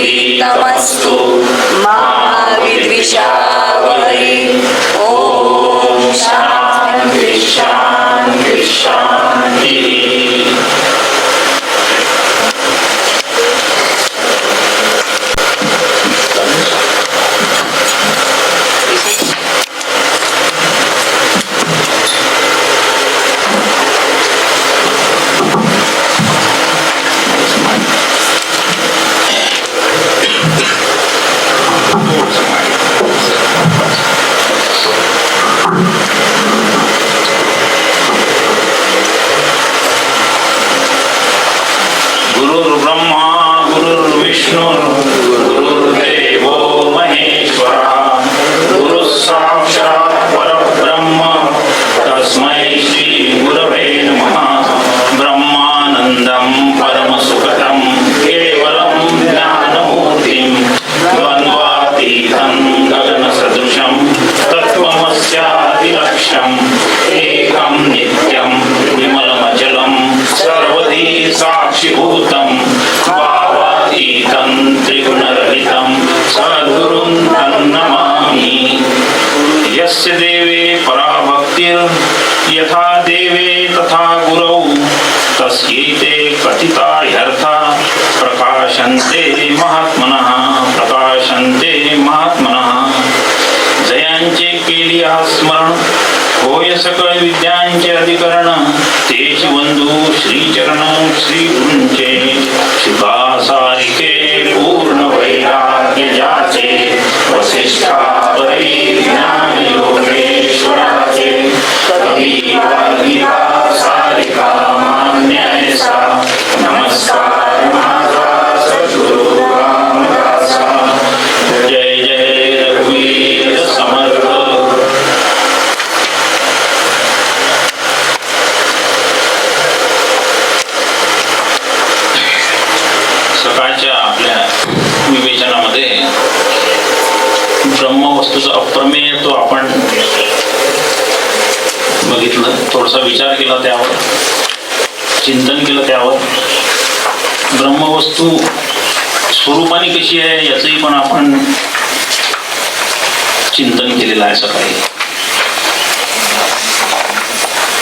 नमस्तु मा विद्विषावहै। ओम शांति शांति शांति। गुरुर्ब्रह्मा गुरुर्विष्णु गुरुर्देवो महेश्वरः गुरुः साक्षात् परब्रह्म तस्मै श्री गुरवे नमः। ब्रह्मानन्दं परमसुखदं केवलं ज्ञानमूर्तिं द्वन्द्वातीतं गगनसदृशं तत्त्वमस्यादिलक्ष्यम् एकं नित्यं विमलमचलं सर्वधी साक्षिभूतं भावातीतं त्रिगुणरहितं सद्गुरुं तन्नमामि। यस्य देवे परा भक्तिर् यथा देवे तथा गुरौ तस्यैते कथिता ह्यर्था प्रकाशन्ते महात्मनः जयांचे केली स्मरण होय सकळ विद्यांचे अधिकरण तेज बंधू श्रीचरण श्री गुरूंचे शुभा सारिके पूर्ण वैराग्य ज्याचे वसिष्ठा परी ज्ञान योगेश्वराचे कवी वागिका सारिका मान्यसा नमस्कार माझा सद्गुरु रामदासा। जय जय रघुवीर समर्थ। सकाळच्या आपल्या विवेचनामध्ये ब्रह्मवस्तूचा अप्रमेयत्व आपण बघितलं, थोडासा विचार केला, त्यावर चिंतन केलं, त्यावर ब्रह्मवस्तू स्वरूपाने कशी आहे याचंही पण आपण चिंतन केलेलं आहे सकाळी.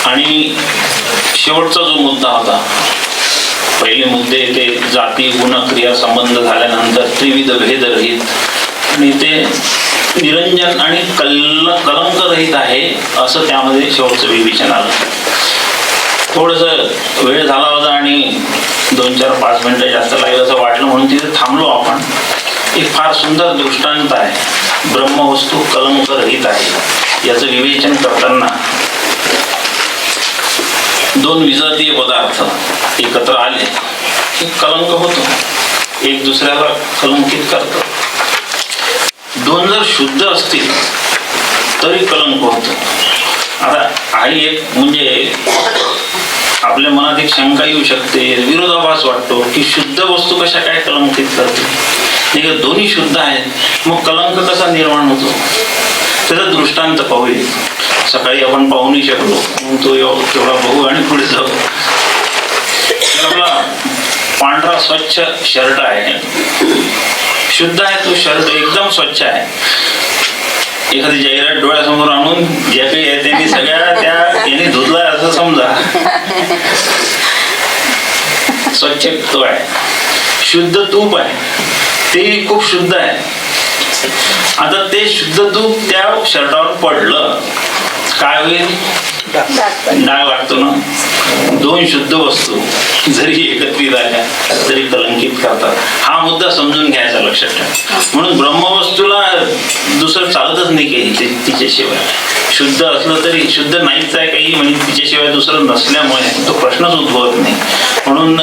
आणि शेवटचा जो मुद्दा होता, पहिले मुद्दे ते जाती गुण क्रिया संबंध झाल्यानंतर त्रिविध भेद रहित आणि ते निरंजन आणि कलंक रहित आहे असं त्यामध्ये शेवटचं विवेचन आलं. थोडस वेळ झाला होता आणि 2-4-5 मिनिटं जास्त लागलं असं वाटलं म्हणून तिथे थांबलो आपण. एक फार सुंदर दृष्टांत आहे, ब्रह्मवस्तू कलंक रहित आहे याचं विवेचन करताना. 2 विजातीय पदार्थ एकत्र आले की कलंक होतो, एक दुसऱ्याला कलंकित करतो. 2 जर शुद्ध असतील तरी कलंक होतो. आता आई एक म्हणजे आपल्या मनात एक शंका येऊ शकते, विरोधाभास वाटतो की शुद्ध वस्तू कशा काय कलंकित करते. दोन्ही शुद्ध आहेत, मग कलंक कसा निर्माण होतो त्याचा दृष्टांत पाहूया. सकाळी आपण पाहू नाही शकलो म्हणून तो तेवढा बघू आणि पुढे जाऊ. आपला पांढरा स्वच्छ शर्ट आहे, शुद्ध आहे तो शर्ट, एकदम स्वच्छ आहे. एखादी जाहिरात डोळ्यासमोर आणून ज्या काही आहे त्यांनी सगळ्या त्या यांनी धुतलाय असं समजा, स्वच्छ तो आहे. शुद्ध तूप आहे, ते खूप शुद्ध आहे. आता ते शुद्ध तूप त्या शर्टावर पडलं काय होईल, डाग लागतो ना. 2 शुद्ध वस्तू जरी एकत्रित आल्या तरी कलंकित करतात. हा मुद्दा समजून घ्यायचा लक्षात ठेवा. म्हणून ब्रह्मवस्तूला दुसरं चालतच नाही काही तिच्याशिवाय. शुद्ध असलं तरी शुद्ध नाहीच आहे काही म्हणजे तिच्याशिवाय दुसरं नसल्यामुळे तो प्रश्नच उद्भवत नाही. म्हणून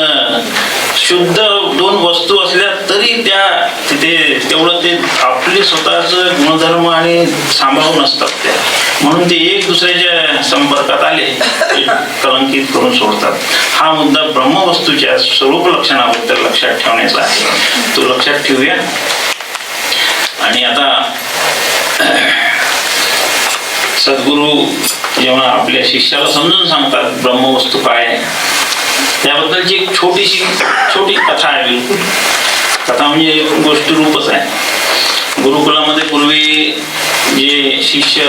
शुद्ध 2 वस्तू असल्या तरी त्या तिथे तेवढं ते आपले स्वतःच गुणधर्म आणि सांभाळून असतात त्या. म्हणून ते एक दुसऱ्याच्या संपर्कात आले कलंकित करून सोडतात. हा मुद्दा ब्रह्मवस्तूच्या स्वरूप लक्षणाबद्दल लक्षात ठेवण्याचा आहे, तो लक्षात ठेवूया. आणि आता सद्गुरू जेव्हा आपल्या शिष्याला समजून सांगतात ब्रह्मवस्तू काय आहे, त्याबद्दलची एक छोटी कथा आहे. बिलकुल कथा म्हणजे एक गोष्टीरूपच आहे. गुरुकुलामध्ये पूर्वी जे शिष्य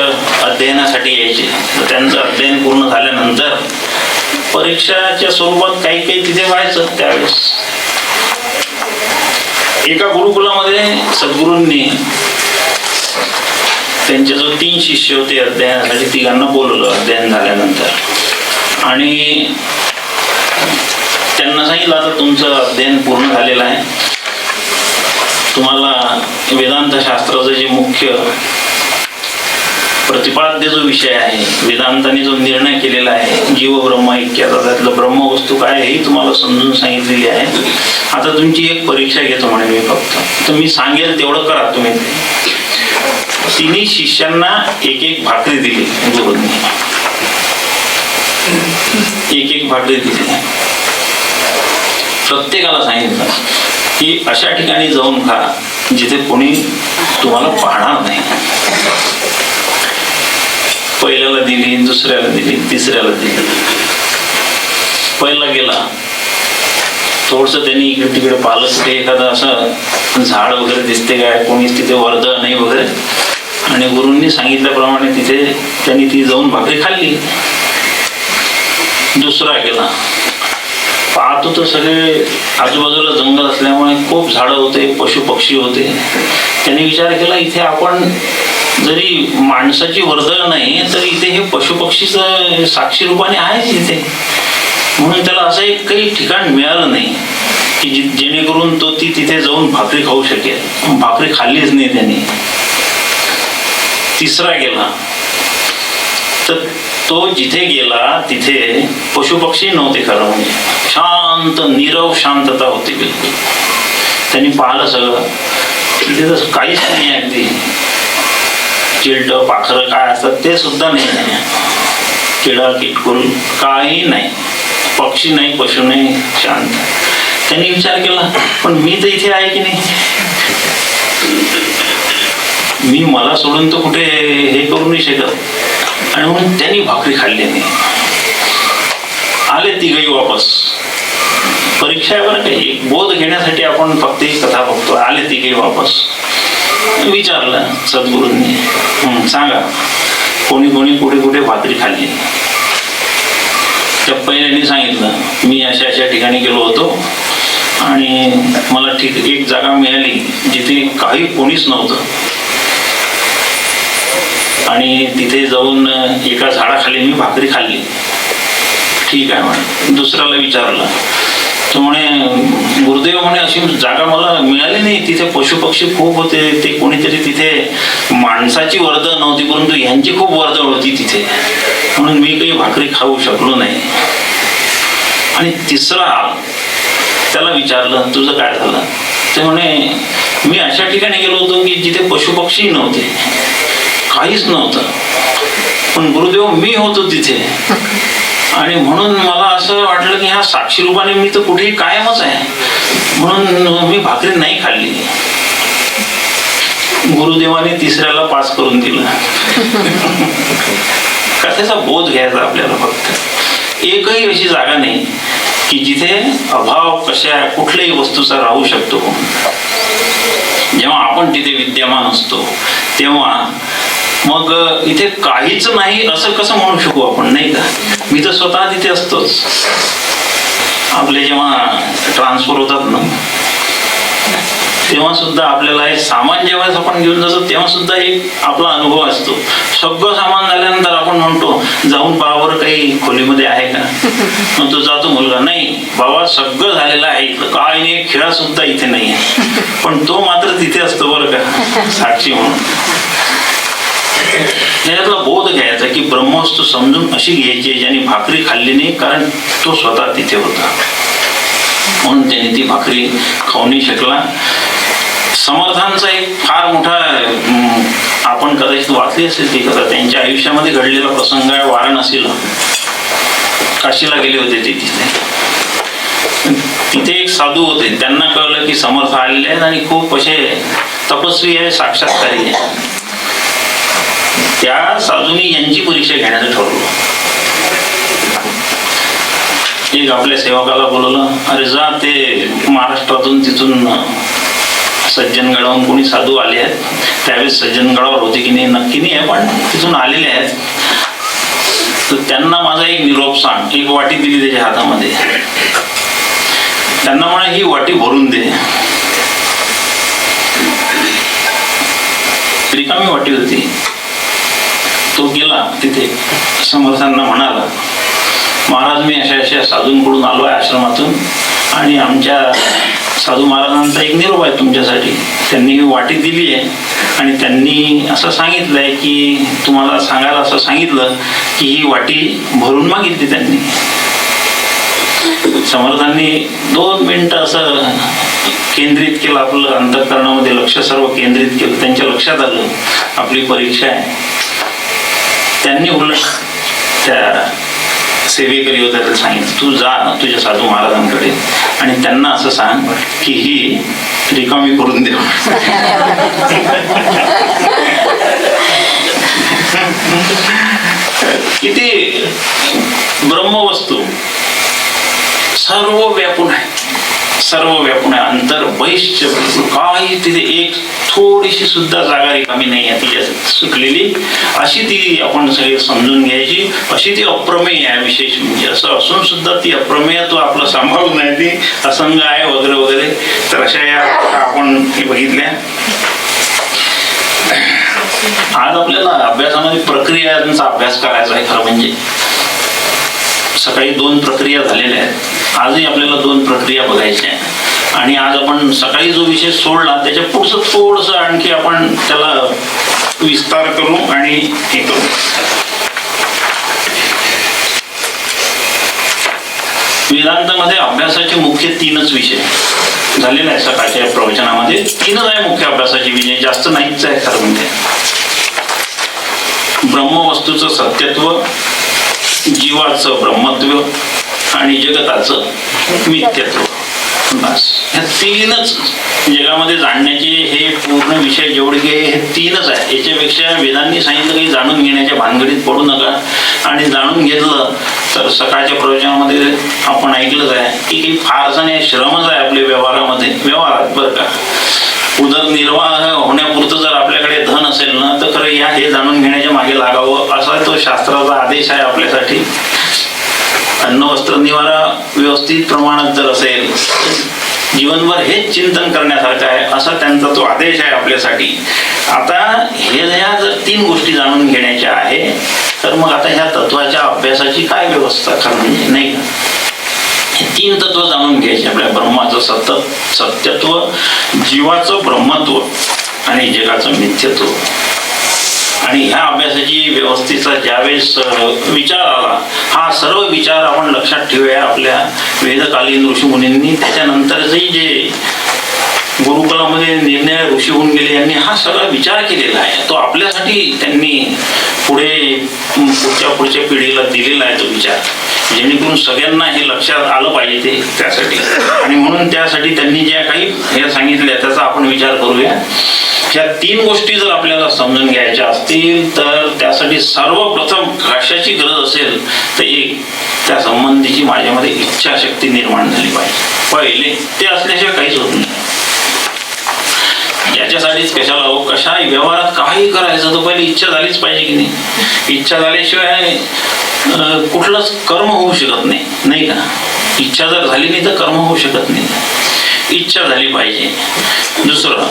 अध्ययनासाठी यायचे, तर त्यांचं अध्ययन पूर्ण झाल्यानंतर परीक्षाच्या स्वरूपात काही काही तिथे व्हायचं. त्यावेळेस एका गुरुकुलामध्ये सद्गुरूंनी त्यांचे जो 3 शिष्य होते अध्ययनासाठी, तिघांना बोलवलं अध्ययन झाल्यानंतर आणि त्यांना सांगितलं आता तुमचं अध्ययन पूर्ण झालेलं आहे, तुम्हाला वेदांत शास्त्राचं जे मुख्य प्रतिपाद्य जो विषय आहे, वेदांताने जो निर्णय केलेला आहे जीव ब्रह्म ऐक्याचा, त्यातलं ब्रह्मवस्तू काय हेही तुम्हाला समजून सांगितलेली आहे. आता तुमची एक परीक्षा घेतो म्हणे मी, फक्त तर मी सांगेल तेवढं करा तुम्ही. तिन्ही शिष्यांना एक एक भाकरी दिली गुरुंनी, एक एक भाकरी दिली. प्रत्येकाला सांगितलं की अशा ठिकाणी जाऊन खा जिथे कोणी तुम्हाला पाहणार नाही. पहिल्याला दिली, दुसऱ्याला दिली, तिसऱ्याला दिली. पहिला गेला, थोडस त्यांनी इकडे तिकडे पाहिलं, तिथे एखादं असं झाड वगैरे दिसते काय, कोणीच तिथे वर्दळ नाही वगैरे, आणि गुरूंनी सांगितल्याप्रमाणे तिथे त्यांनी ती जाऊन भाकरी खाल्ली. दुसरा गेला, पाहतो तर सगळे आजूबाजूला जंगल असल्यामुळे खूप झाडं होते, पशु पक्षी होते. त्यांनी विचार केला इथे आपण जरी माणसाची वर्दळ नाही तर इथे हे पशुपक्षीचं साक्षी रूपाने आहेच इथे, म्हणून त्याला असं एक काही ठिकाण मिळालं नाही की जेणेकरून तो तिथे जाऊन भाकरी खाऊ शकेल. भाकरी खाल्लीच नाही त्यांनी. तिसरा गेला, तर तो जिथे गेला तिथे पशुपक्षी नव्हते खरं म्हणजे, शांत नीरव शांतता होती बिलकुल. त्यांनी पाहिलं सगळं, तिथे तर काहीच नाही, अगदी चिलट पाखरं काय असतात ते सुद्धा नाही, किडा किटकुल काही नाही, पक्षी नाही, पशु नाही, शांत. त्यांनी विचार केला पण मी तर इथे आहे की नाही, मी मला सोडून तर कुठे हे करू नाही शकत. आणि म्हणून त्यांनी भाकरी खाल्ली नाही. आले तिघही वापस. परीक्षेवर काही एक बोध घेण्यासाठी आपण फक्त ही कथा बघतो. आले तिघही वापस. विचारलं सद्गुरूंनी, सांगा कोणी कोणी कुठे कुठे भाकरी खाल्ली. त्या पहिल्यांनी सांगितलं मी अशा अशा ठिकाणी गेलो होतो आणि मला एक जागा मिळाली जिथे काही कोणीच नव्हतं आणि तिथे जाऊन एका झाडाखाली मी भाकरी खाल्ली. ठीक आहे म्हणे. दुसऱ्याला विचारलं तर म्हणे गुरुदेव म्हणे अशी जागा मला मिळाली नाही, तिथे पशुपक्षी खूप होते, ते कोणीतरी तिथे माणसाची वर्दळ नव्हती परंतु यांची खूप वर्दळ होती तिथे, म्हणून मी काही भाकरी खाऊ शकलो नाही. आणि तिसरा त्याला विचारलं तुझं काय झालं, ते म्हणे मी अशा ठिकाणी गेलो होतो की जिथे पशुपक्षी नव्हते, काहीच नव्हतं, पण गुरुदेव मी होतो तिथे आणि म्हणून मला असं वाटलं की ह्या साक्षी रूपाने मी तर कुठेही कायमच आहे, म्हणून मी भाकरी नाही खाल्ली. गुरुदेवाने तिसऱ्याला पास करून दिलं. कथेचा बोध घ्यायचा आपल्याला. फक्त एकही अशी जागा नाही की जिथे अभाव कशा कुठल्याही वस्तूचा राहू शकतो. जेव्हा आपण तिथे विद्यमान असतो तेव्हा मग इथे काहीच नाही असं कसं म्हणू शकू आपण, नाही का. मी तर स्वतः तिथे असतोच. आपले जेव्हा ट्रान्सफर होतात ना तेव्हा सुद्धा आपल्याला हे सामान जेव्हा आपण घेऊन जातो तेव्हा सुद्धा एक आपला अनुभव असतो. सगळं सामान झाल्यानंतर आपण म्हणतो जाऊन पाहावर काही खोलीमध्ये आहे का, मग तो जातो मुलगा, नाही बाबा सगळं झालेलं आहे, इथलं काय नाही, खेळा सुद्धा इथे नाही, पण तो मात्र तिथे असतो बरं का, साक्षी म्हणून. याच्यातला बोध घ्यायचा की ब्रह्मवस्तू समजून अशी घ्यायची ज्याने भाकरी खाल्ली नाही, कारण तो स्वतः तिथे होता म्हणून त्याने ती भाकरी खाऊ नाही शकला. समर्थांचा एक फार मोठा आपण कदाचित वाचली असेल ती कथा, त्यांच्या आयुष्यामध्ये घडलेला प्रसंग आहे. वाराणसीला काशीला गेले होते ते. तिथे एक साधू होते, त्यांना कळलं की समर्थ आलेले आहेत आणि खूप असे तपस्वी आहे, साक्षात्कारी आहे. त्या साधूंनी यांची परीक्षा घेण्याचं ठरवलं. एक आपल्या सेवकाला बोलवलं, अरे जा ते महाराष्ट्रातून तिथून सज्जनगडावरून कोणी साधू आले आहेत. त्यावेळेस सज्जनगडावर होते की नाही नक्की नाही आहे, पण तिथून आलेले आहेत. तर त्यांना माझा एक निरोप सांग. एक वाटी दिली त्याच्या हातामध्ये. त्यांना म्हणा ही वाटी भरून दे. रिकामी वाटी होती. तो गेला तिथे समर्थांना म्हणाला, महाराज मी अशा अशा साधूंकडून आलो आहे आश्रमातून, आणि आमच्या साधू महाराजांचा एक निरोप आहे तुमच्यासाठी. त्यांनी ही वाटी दिली आहे आणि त्यांनी असं सांगितलं आहे की तुम्हाला सांगायला असं सांगितलं की ही वाटी भरून मागितली त्यांनी. समर्थांनी 2 मिनिटं असं केंद्रित केलं, आपलं अंतःकरणामध्ये लक्ष सर्व केंद्रित केलं. त्यांच्या लक्षात आलं आपली परीक्षा आहे. त्यांनी उलट त्या सेवेकरी होत्या त्याला सांगितलं, तू जा तुझ्या साधू महाराजांकडे आणि त्यांना असं सांग की ही रिकामी करून दे. किती ब्रह्मवस्तू सर्व व्यापून आहे, सर्व व्यापून आहे. अंतर बहिष्ठ काही तिथे एक थोडीशी सुद्धा जागा रिकामी नाही आहे तिच्या सुटलेली. अशी ती आपण सगळे समजून घ्यायची. अशी ती अप्रमेय आहे. विशेष म्हणजे असं असून सुद्धा ती अप्रमेय तो आपलं सांभाळून नाही, ती असंग आहे वगैरे वगैरे. तर अशा या आपण बघितल्या. आज आपल्याला अभ्यासामध्ये प्रक्रियांचा अभ्यास करायचा आहे. खरं म्हणजे सकाळी 2 प्रक्रिया झालेल्या आहेत. आजही आपल्याला 2 प्रक्रिया बघायच्या आहेत. आणि आज आपण सकाळी जो विषय सोडला त्याच्या पुढचं थोडंसं आणखी आपण त्याला विस्तार करू आणि हे करू. वेदांतामध्ये अभ्यासाचे मुख्य 3च विषय झालेले आहे. सकाळच्या प्रवचनामध्ये 3च आहे मुख्य अभ्यासाचे विषय, जास्त नाहीच आहे खरं म्हणजे. ब्रह्मवस्तूचं सत्यत्व, जीवाचं ब्रह्मत्व आणि जगताचं मिथ्यत्व. बस ह्या 3च जगामध्ये जाणण्याचे हे पूर्ण विषय जेवढे हे 3च आहे. याच्यापेक्षा वेदांनी सांगितलं काही जाणून घेण्याच्या भानगडीत पडू नका. आणि जाणून घेतलं तर सकाळच्या प्रवचनामध्ये आपण ऐकलंच आहे की काही फारसं नाही, श्रमच आहे आपल्या व्यवहारामध्ये. व्यवहारात बरं का, उदरनिर्वाह होण्यापुरतं जर आपल्याकडे धन असेल ना तर खरं या हे जाणून घेण्याच्या मागे लागावं असा तो शास्त्राचा आदेश आहे आपल्यासाठी. अन्न वस्त्र निवारा व्यवस्थित प्रमाणात जर असेल, जीवनभर हेच चिंतन करण्यासारखं आहे असा त्यांचा तो आदेश आहे आपल्यासाठी. आता हे ह्या जर 3 गोष्टी जाणून घेण्याच्या आहे तर मग आता ह्या तत्वाच्या अभ्यासाची काय व्यवस्था म्हणजे नाही का. 3 तत्व जाणून घ्यायचे आपल्या. ब्रह्माचं सत्यत्व, जीवाचं ब्रह्मत्व आणि जगाचं मिथ्यत्व. आणि ह्या अभ्यासाची व्यवस्थेचा ज्यावेळेस विचार आला, हा सर्व विचार आपण लक्षात ठेवूया आपल्या वेदकालीन ऋषीमुनींनी. त्याच्यानंतरही जे गुरुकुलामध्ये निर्णय ऋषी होऊन गेले यांनी हा सगळा विचार केलेला आहे. तो आपल्यासाठी त्यांनी पुढच्या पिढीला दिलेला आहे तो विचार, जेणेकरून सगळ्यांना हे लक्षात आलं पाहिजे ते त्यासाठी. आणि म्हणून त्यासाठी त्यांनी ज्या काही हे सांगितल्या त्याचा आपण विचार करूया. ह्या 3 गोष्टी जर आपल्याला समजून घ्यायच्या असतील तर त्यासाठी सर्वप्रथम कशाची गरज असेल तर एक त्या संबंधीची माझ्यामध्ये इच्छाशक्ती निर्माण झाली पाहिजे. पहिले ते असल्याशिवाय काहीच होत नाही. याच्यासाठीच कशाला हो, कशा व्यवहारात काही करायचं तर पहिले इच्छा झालीच पाहिजे की नाही. इच्छा झाल्याशिवाय कुठलंच कर्म होऊ शकत नाही, नाही का. इच्छा जर झाली नाही तर कर्म होऊ शकत नाही. इच्छा झाली पाहिजे. दुसरं,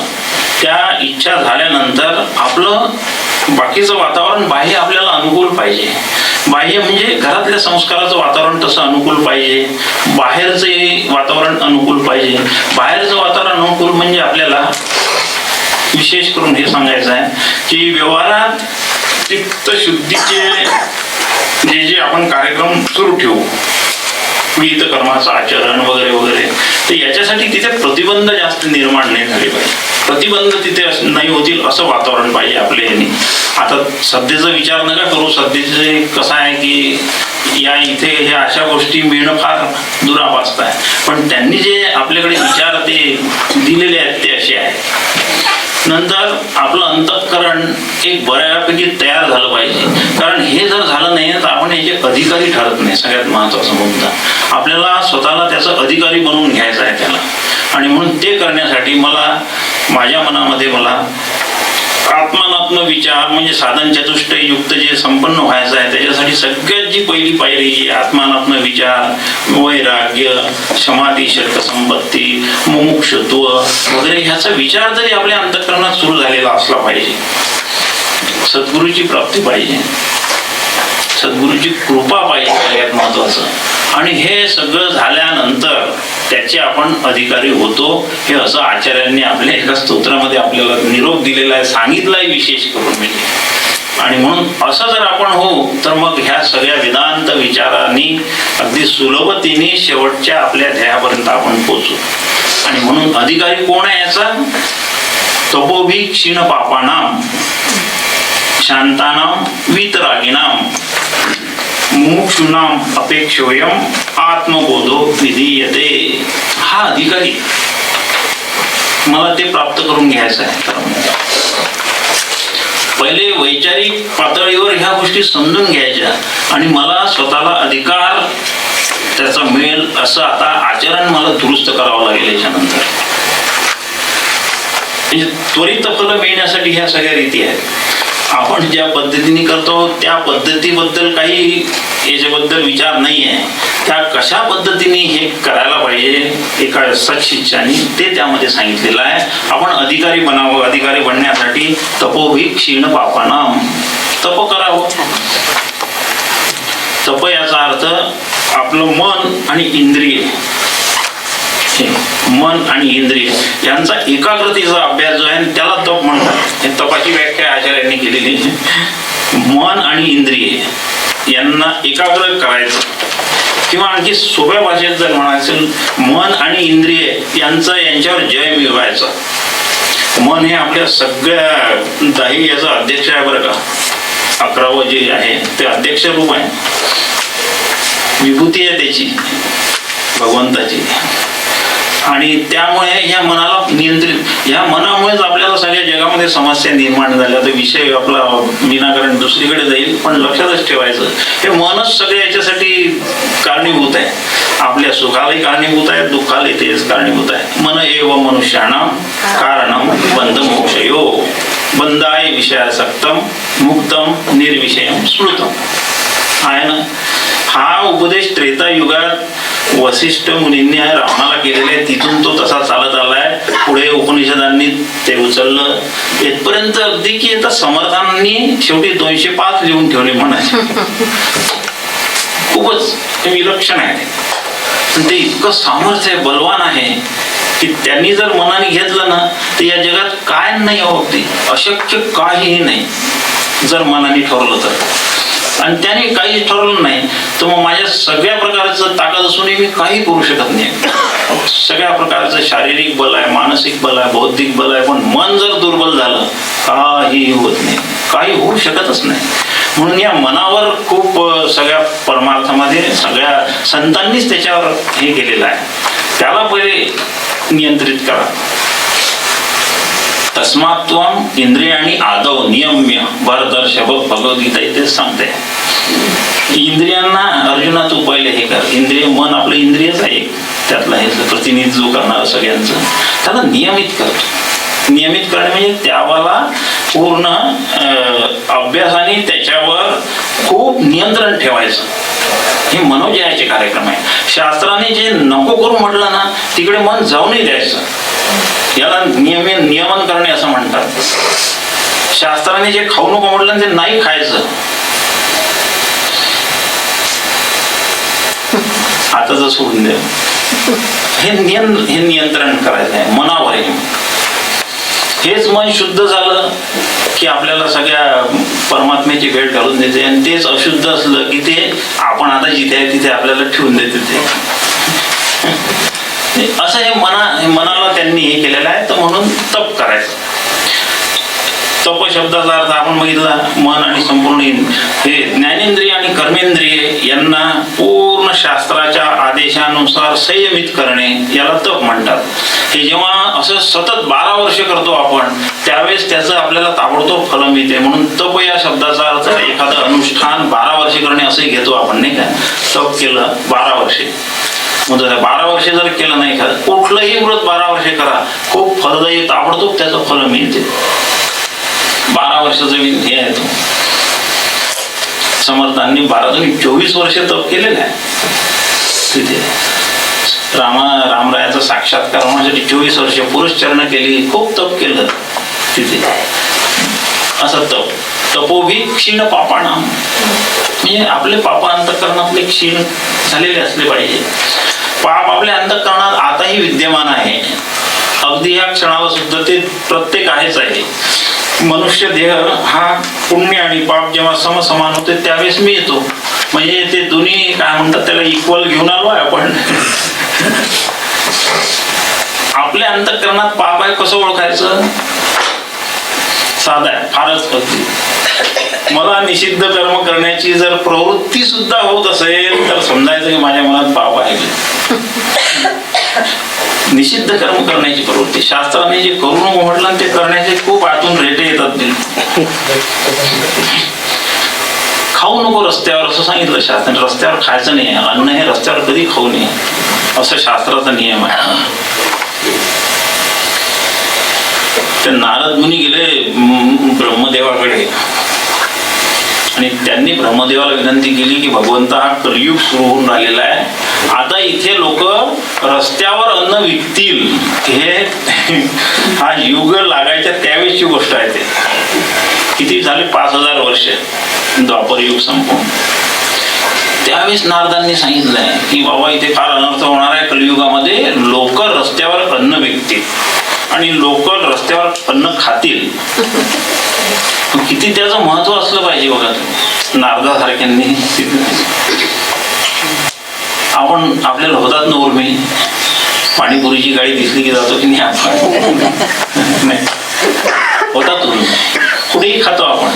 त्या इच्छा झाल्यानंतर आपलं बाकीचं वातावरण बाह्य आपल्याला अनुकूल पाहिजे. बाह्य म्हणजे घरातल्या संस्काराचं वातावरण तसं अनुकूल पाहिजे. बाहेरचे वातावरण अनुकूल पाहिजे. बाहेरचं वातावरण अनुकूल म्हणजे आपल्याला विशेष करून हे सांगायचं आहे की व्यवहारात चित्तशुद्धीचे जे आपण कार्यक्रम सुरू ठेवू, विहित कर्माचं आचरण वगैरे वगैरे, तर याच्यासाठी तिथे प्रतिबंध जास्त निर्माण नाही झाले पाहिजे. प्रतिबंध तिथे नाही होतील असं वातावरण पाहिजे आपल्या यांनी. आता सध्याचा विचार नका करू. सध्याचे कसं आहे की या इथे ह्या अशा गोष्टी मिळणं फार दुरापास्त आहे. पण त्यांनी जे आपल्याकडे विचार ते दिलेले आहेत ते असे आहेत. नंतर आपलं अंतःकरण एक बऱ्यापैकी तयार झालं पाहिजे. कारण हे जर झालं नाही तर आपण याचे अधिकारी ठरत नाही. सगळ्यात महत्वाचा मुद्दा, आपल्याला स्वतःला त्याचा अधिकारी बनवून घ्यायचा आहे त्याला. आणि म्हणून ते करण्यासाठी माझ्या मनामध्ये आत्मानात्म विचार म्हणजे साधन चतुष्टय युक्त जे संपन्न व्हायचं आहे, त्याच्यासाठी सगळ्यात जी पहिली पायरी आत्मानात्म विचार, वैराग्य, समाधी, षटक संपत्ती, मुमुक्षुत्व वगैरे ह्याचा विचार जरी आपल्या अंतःकरणात सुरू झालेला असला पाहिजे. सद्गुरूची प्राप्ती पाहिजे, सद्गुरूची कृपा पाहिजे सगळ्यात महत्वाचं. आणि हे सगळं झाल्यानंतर त्याचे आपण अधिकारी होतो. हे असं आचार्यांनी आपल्या एका स्तोत्रामध्ये आपल्याला निरोप दिलेला आहे, सांगितलाय विशेष करून म्हणजे. आणि म्हणून असं जर आपण हो तर मग ह्या सगळ्या वेदांत विचारांनी अगदी सुलभतेने शेवटच्या आपल्या ध्येयापर्यंत आपण पोहोचू. आणि म्हणून अधिकारी कोण आहे याचा? तपोभी क्षीण पापानाम शांतानाम वीतरागिनाम मुमुक्षूणाम अपेक्षोयम आत्मबोधो विधीयते. हा अधिकारी मला ते प्राप्त करून घ्यायचं आहे. पहिले वैचारिक पातळीवर ह्या गोष्टी समजून घ्यायच्या आणि मला स्वतःला अधिकार त्याचा मिळेल असं आता आचरण मला दुरुस्त करावं लागेल. याच्यानंतर त्वरित फल मिळण्यासाठी ह्या सगळ्या रीती आहेत. आपण ज्या पद्धतीने करतो त्या पद्धतीबद्दल काही याच्याबद्दल विचार नाही आहे. त्या कशा पद्धतीने हे करायला पाहिजे एका सच्चिच्छाने ते त्यामध्ये सांगितलेलं आहे. आपण अधिकारी बनावं. अधिकारी बनण्यासाठी तपोभी क्षीण पापानाम, तप करावं. तप याचा अर्थ आपलं मन आणि इंद्रिय, मन आणि इंद्रिय यांचा एकाग्रतेचा अभ्यास जो आहे त्याला तप म्हणतात. हे तपाची व्याख्या आचार्यांनी केलेली. मन आणि इंद्रिय यांना एकाग्र करायचं, किंवा आणखी सोप्या भाषेत जर म्हणायचं, मन आणि इंद्रिय यांच्यावर जय मिळवायचा. मन हे आपल्या सगळ्या दाही याचा अध्यक्ष आहे बरं का. 11वं जे आहे ते अध्यक्ष रूप आहे, विभूती आहे त्याची भगवंताची. आणि त्यामुळे या मनाला नियंत्रित, ह्या मनामुळेच आपल्याला सगळ्या जगामध्ये समस्या निर्माण झाल्या. तर विषय आपला विनाकारण दुसरीकडे जाईल, पण लक्षातच ठेवायचं हे मनच सगळ्या याच्यासाठी कारणीभूत आहे. आपल्या सुखालाही कारणीभूत आहे, दुःखालाही तेच कारणीभूत आहे. मन एव मनुष्याणाम कारणम बंध मोक्षयो बंधाय विषयासक्तम मुक्तम निर्विषयम स्मृतम आहे ना. हा उपदेश त्रेता युगात वसिष्ठ मुनींनी रावणाला केलेला आहे. तिथून तो तसा चालत आलाय. पुढे उपनिषदांनी ते उचललं इथपर्यंत, अगदी की आता समर्थांनी शेवटी 205 लिहून ठेवले म्हणायचे. खूपच विलक्षण आहे. ते इतकं सामर्थ्य बलवान आहे की त्यांनी जर मनाने घेतलं ना तर या जगात काय नाही हो, अगदी अशक्य काहीही नाही जर मनाने ठरवलं तर. आणि त्याने काही ठरवलं नाही तर मग माझ्या सगळ्या प्रकारचं ताकद असूनही मी काही करू शकत नाही. सगळ्या प्रकारचं शारीरिक बल आहे, मानसिक बल आहे, बौद्धिक बल आहे, पण मन जर दुर्बल झालं काही होत नाही, काही होऊ शकतच नाही. म्हणून या मनावर खूप सगळ्या परमार्थामध्ये सगळ्या संतांनीच त्याच्यावर हे केलेलं आहे. त्याला पहिले नियंत्रित करा. तस्मात्त्वम इंद्रियाणी आदौ नियम्य भरदर्शभ भगवद्गीता इथे सांगते. इंद्रियांना अर्जुना तू पहिले हे कर. इंद्रिय, मन आपलं इंद्रियच आहे, त्यातला हे प्रतिनिधित्व करणार सगळ्यांचं. त्याला नियमित करतो. नियमित करणे म्हणजे त्याला पूर्ण अभ्यासाने त्याच्यावर खूप नियंत्रण ठेवायचं. हे मनोजयाचे कार्यक्रम आहे. शास्त्राने जे नको करू म्हटलं ना तिकडे मन जाऊ नाही द्यायचं. याला नियमन करणे असं म्हणतात. शास्त्राने जे खाऊ नको म्हटलं ते नाही खायचं. आताच सोडून द्या. हे नियंत्रण करायचं आहे मनावर. हेच मन शुद्ध झालं की आपल्याला सगळ्या परमात्म्याची भेट घालून देते. आणि तेच अशुद्ध असलं की ते आपण आता जिथे आहे तिथे आपल्याला ठेवून देते. ते असं हे मनाला त्यांनी हे केलेलं आहे. तर म्हणून तप करायचं. तप शब्दाचा अर्थ आपण बघितला मन आणि संपूर्ण हे ज्ञानेंद्रिय आणि कर्मेंद्रिय यांना पूर्ण शास्त्राच्या आदेशानुसार संयमित करणे याला तप म्हणतात. हे जेव्हा असं सतत 12 वर्ष करतो आपण त्यावेळेस त्याचं आपल्याला ताबडतोब फल मिळते. म्हणून तप या शब्दाचा अर्थ एखादं अनुष्ठान 12 वर्षे करणे असंही घेतो आपण, नाही का. तप केलं 12 वर्षे, मग 12 वर्षे जर केलं नाही का कुठलंही व्रत 12 वर्षे करा, खूप फलदायी ताबडतोब त्याचं फल मिळते. 12 वर्षाचं हे आहे तो. समर्थांनी 24 वर्षे तप केलेलं आहे तिथे. रामरायाचा साक्षात्कार होण्यासाठी 24 वर्षे पुरुषचरण केली, खूप तप केलं तिथे. असं तप. तपोभी क्षीण पापाना, म्हणजे आपले पाप अंतःकरणातले क्षीण झालेले असले पाहिजे. पाप आपल्या अंतःकरणात आताही विद्यमान आहे, अगदी या क्षणाला सुद्धा ते प्रत्येक आहेच आहे. मनुष्य देह हा पुण्य आणि पाप जेव्हा समसमान होते त्यावेळेस मी येतो. म्हणजे ते दोन्ही काय म्हणतात त्याला इक्वल घेऊन आलो आहे आपण. आपल्या अंतःकरणात पाप आहे कसं ओळखायचं? साधा आहे, फारच अगदी. मला निषिद्ध कर्म करण्याची जर प्रवृत्ती सुद्धा होत असेल तर समजायचं की माझ्या मनात पाप आहे. निषिद्ध कर्म करण्याची प्रवृत्ती, शास्त्राने जे करू नको म्हटलं ते करण्याचे खूप आतून रेटे येतात. खाऊ नको रस्त्यावर असं सांगितलं शास्त्राने. रस्त्यावर खायचं नाही, अन्न हे रस्त्यावर कधी खाऊ नये असं शास्त्राचा नियम आहे. ते नारद मुनी गेले ब्रह्मदेवाकडे आणि त्यांनी ब्रह्मदेवाला विनंती केली की भगवंता हा कलियुग सुरू होऊन राहिलेला आहे, आता इथे लोक रस्त्यावर अन्न विकतील. हे हा युग लागायच्या त्यावेळेची गोष्ट आहे. ते किती झाले 5000 वर्ष द्वापर युग संपून. त्यावेळेस नारदांनी सांगितलंय की बाबा इथे फार अनर्थ होणार आहे कलियुगामध्ये. लोक रस्त्यावर अन्न विकतील आणि लोक रस्त्यावर अन्न खातील. किती त्याचं महत्व असलं पाहिजे बघा. नारदासारख्यांनी आपण आपल्याला होतात ना उर्मी, पाणीपुरीची गाडी दिसली की जातो की नाही आपण, होतात उर्मी, कुठेही खातो आपण.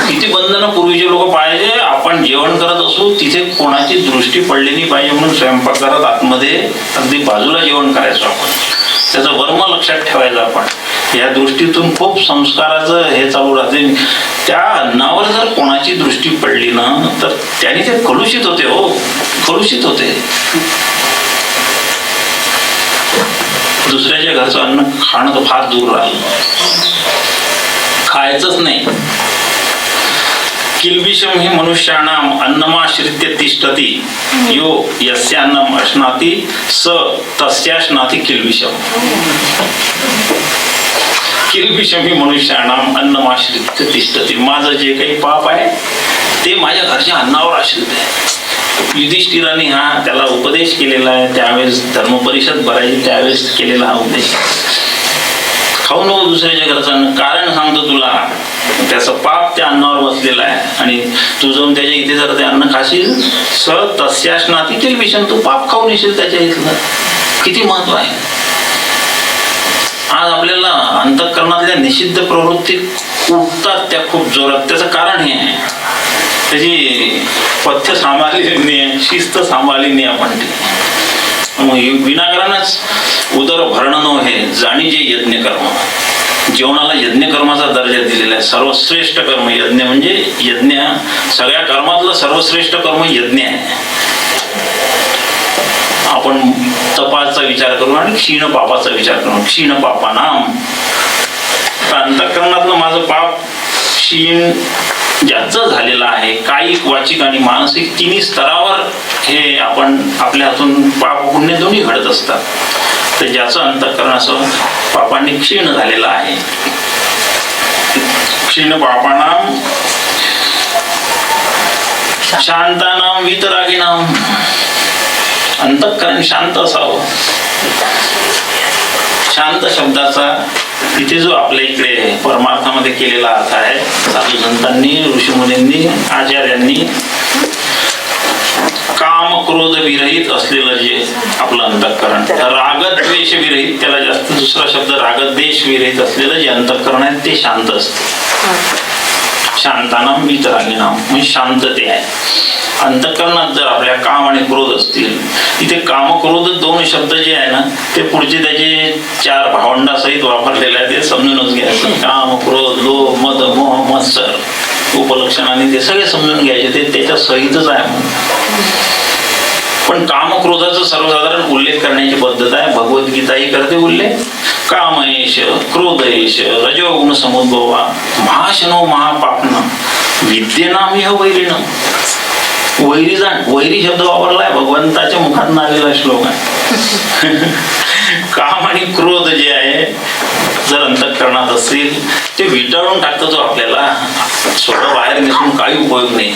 किती बंधनं पूर्वीचे लोक पाहिजे. आपण जेवण करत असू तिथे कोणाची दृष्टी पडली नाही पाहिजे म्हणून स्वयंपाकघरात आतमध्ये अगदी बाजूला जेवण करायचो आपण. त्याचं वर्म लक्षात ठेवायचं आपण. या दृष्टीतून खूप संस्काराचं हे चालू राहते. त्या अन्नावर जर कोणाची दृष्टी पडली ना तर त्याने ते कलुषित होते. हो, कलुषित होते. दुसऱ्याच्या घरचं अन्न खाणं तर फार दूर राहिलं, खायचंच नाही. किल्बिषम ही मनुष्याणाम अन्नमाश्रित्य तिष्ठति यो यस्यान्नम अश्नाति स तस्याश्नाति किल्बिषम. किल्बिषम ही मनुष्याणाम अन्नमाश्रित्य तिष्ठति. माझं जे काही पाप आहे ते माझ्या घरच्या अन्नावर आश्रित आहे. युधिष्ठिराने हा त्याला उपदेश केलेला आहे. त्यावेळेस धर्मपरिषद भरायची त्यावेळेस केलेला हा उपदेश. खाऊ नको दुसऱ्याच्या घरचं. कारण सांगतो तुला, त्याचं पाप त्या अन्नावर बसलेलं आहे आणि तू जाऊन त्याच्या इथे जर ते अन्न खाशील स तस्याश्नाति किल्बिषम, तू पाप खाऊन येशील त्याच्या इथलं. किती महत्व आहे. आज आपल्याला अंतःकरणातल्या निषिद्ध प्रवृत्ती उठतात त्या खूप जोरात. त्याचं कारण हे आहे, त्याची पथ्य सांभाळली नाही, शिस्त सांभाळली नाही आपण. विनाकारणच उदर भरणं न हे जाणी जे यज्ञ कर्म. जेवणाला यज्ञ कर्माचा दर्जा दिलेला आहे. सर्वश्रेष्ठ कर्म यज्ञ, म्हणजे यज्ञ सगळ्या कर्मातलं सर्वश्रेष्ठ कर्म यज्ञ आहे. आपण तपाचा विचार करू आणि क्षीण पापाचा विचार करू. क्षीण पापानाम, अंतःकरणातलं माझं पाप क्षीण ज्याचं झालेलं आहे, कायिक वाचिक आणि मानसिक तिन्ही स्तरावर हे आपण आपल्या हातून पाप पुण्य दोन्ही घडत असतात. तर ज्याचं अंतःकरण असं पापांनी क्षीण झालेलं आहे. क्षीण पापानाम शांतानाम वितरागिनाम. अंतःकरण शांत असावं. शांत शब्दाचा इथे जो आपल्या इकडे परमार्थामध्ये केलेला अर्थ आहे, साधू संतांनी, ऋषीमुनींनी, आचार्यांनी काम क्रोध विरहित असलेलं जे आपलं अंतःकरण, रागद्वेष विरहित, त्याला जास्त दुसरा शब्द रागद्वेष विरहित असलेलं जे अंतःकरण आहे ते शांत असते. शांतानाम वीतरागिणाम म्हणजे शांतते आहे. अंतःकरणात जर आपल्या काम आणि क्रोध असतील, इथे काम क्रोध दोन शब्द जे आहे ना ते पुढचे त्याचे 4 भावंडासहित वापरलेले आहे, ते समजूनच घ्यायचं. काम क्रोध लोभ मद मोह मत्सर उपलक्षणाने ते सगळे समजून घ्यायचे, ते त्याच्या सहितच आहे. पण कामक्रोधाचा सर्वसाधारण उल्लेख करण्याची पद्धत आहे. भगवद्गीता ही करते उल्लेख. कामयेश क्रोधयेश रजोगुण समुद्भवा महाशनो महापापन विद्येनामिह वैरिणम. वैरी जाण, वैरी शब्द वापरलाय, भगवंताच्या मुखात आलेला श्लोक आहे. काम आणि क्रोध जे आहे जर अंतःकरणात असतील ते विटाळून टाकतो तो आपल्याला. स्वतः बाहेर निघून काही उपयोग नाही.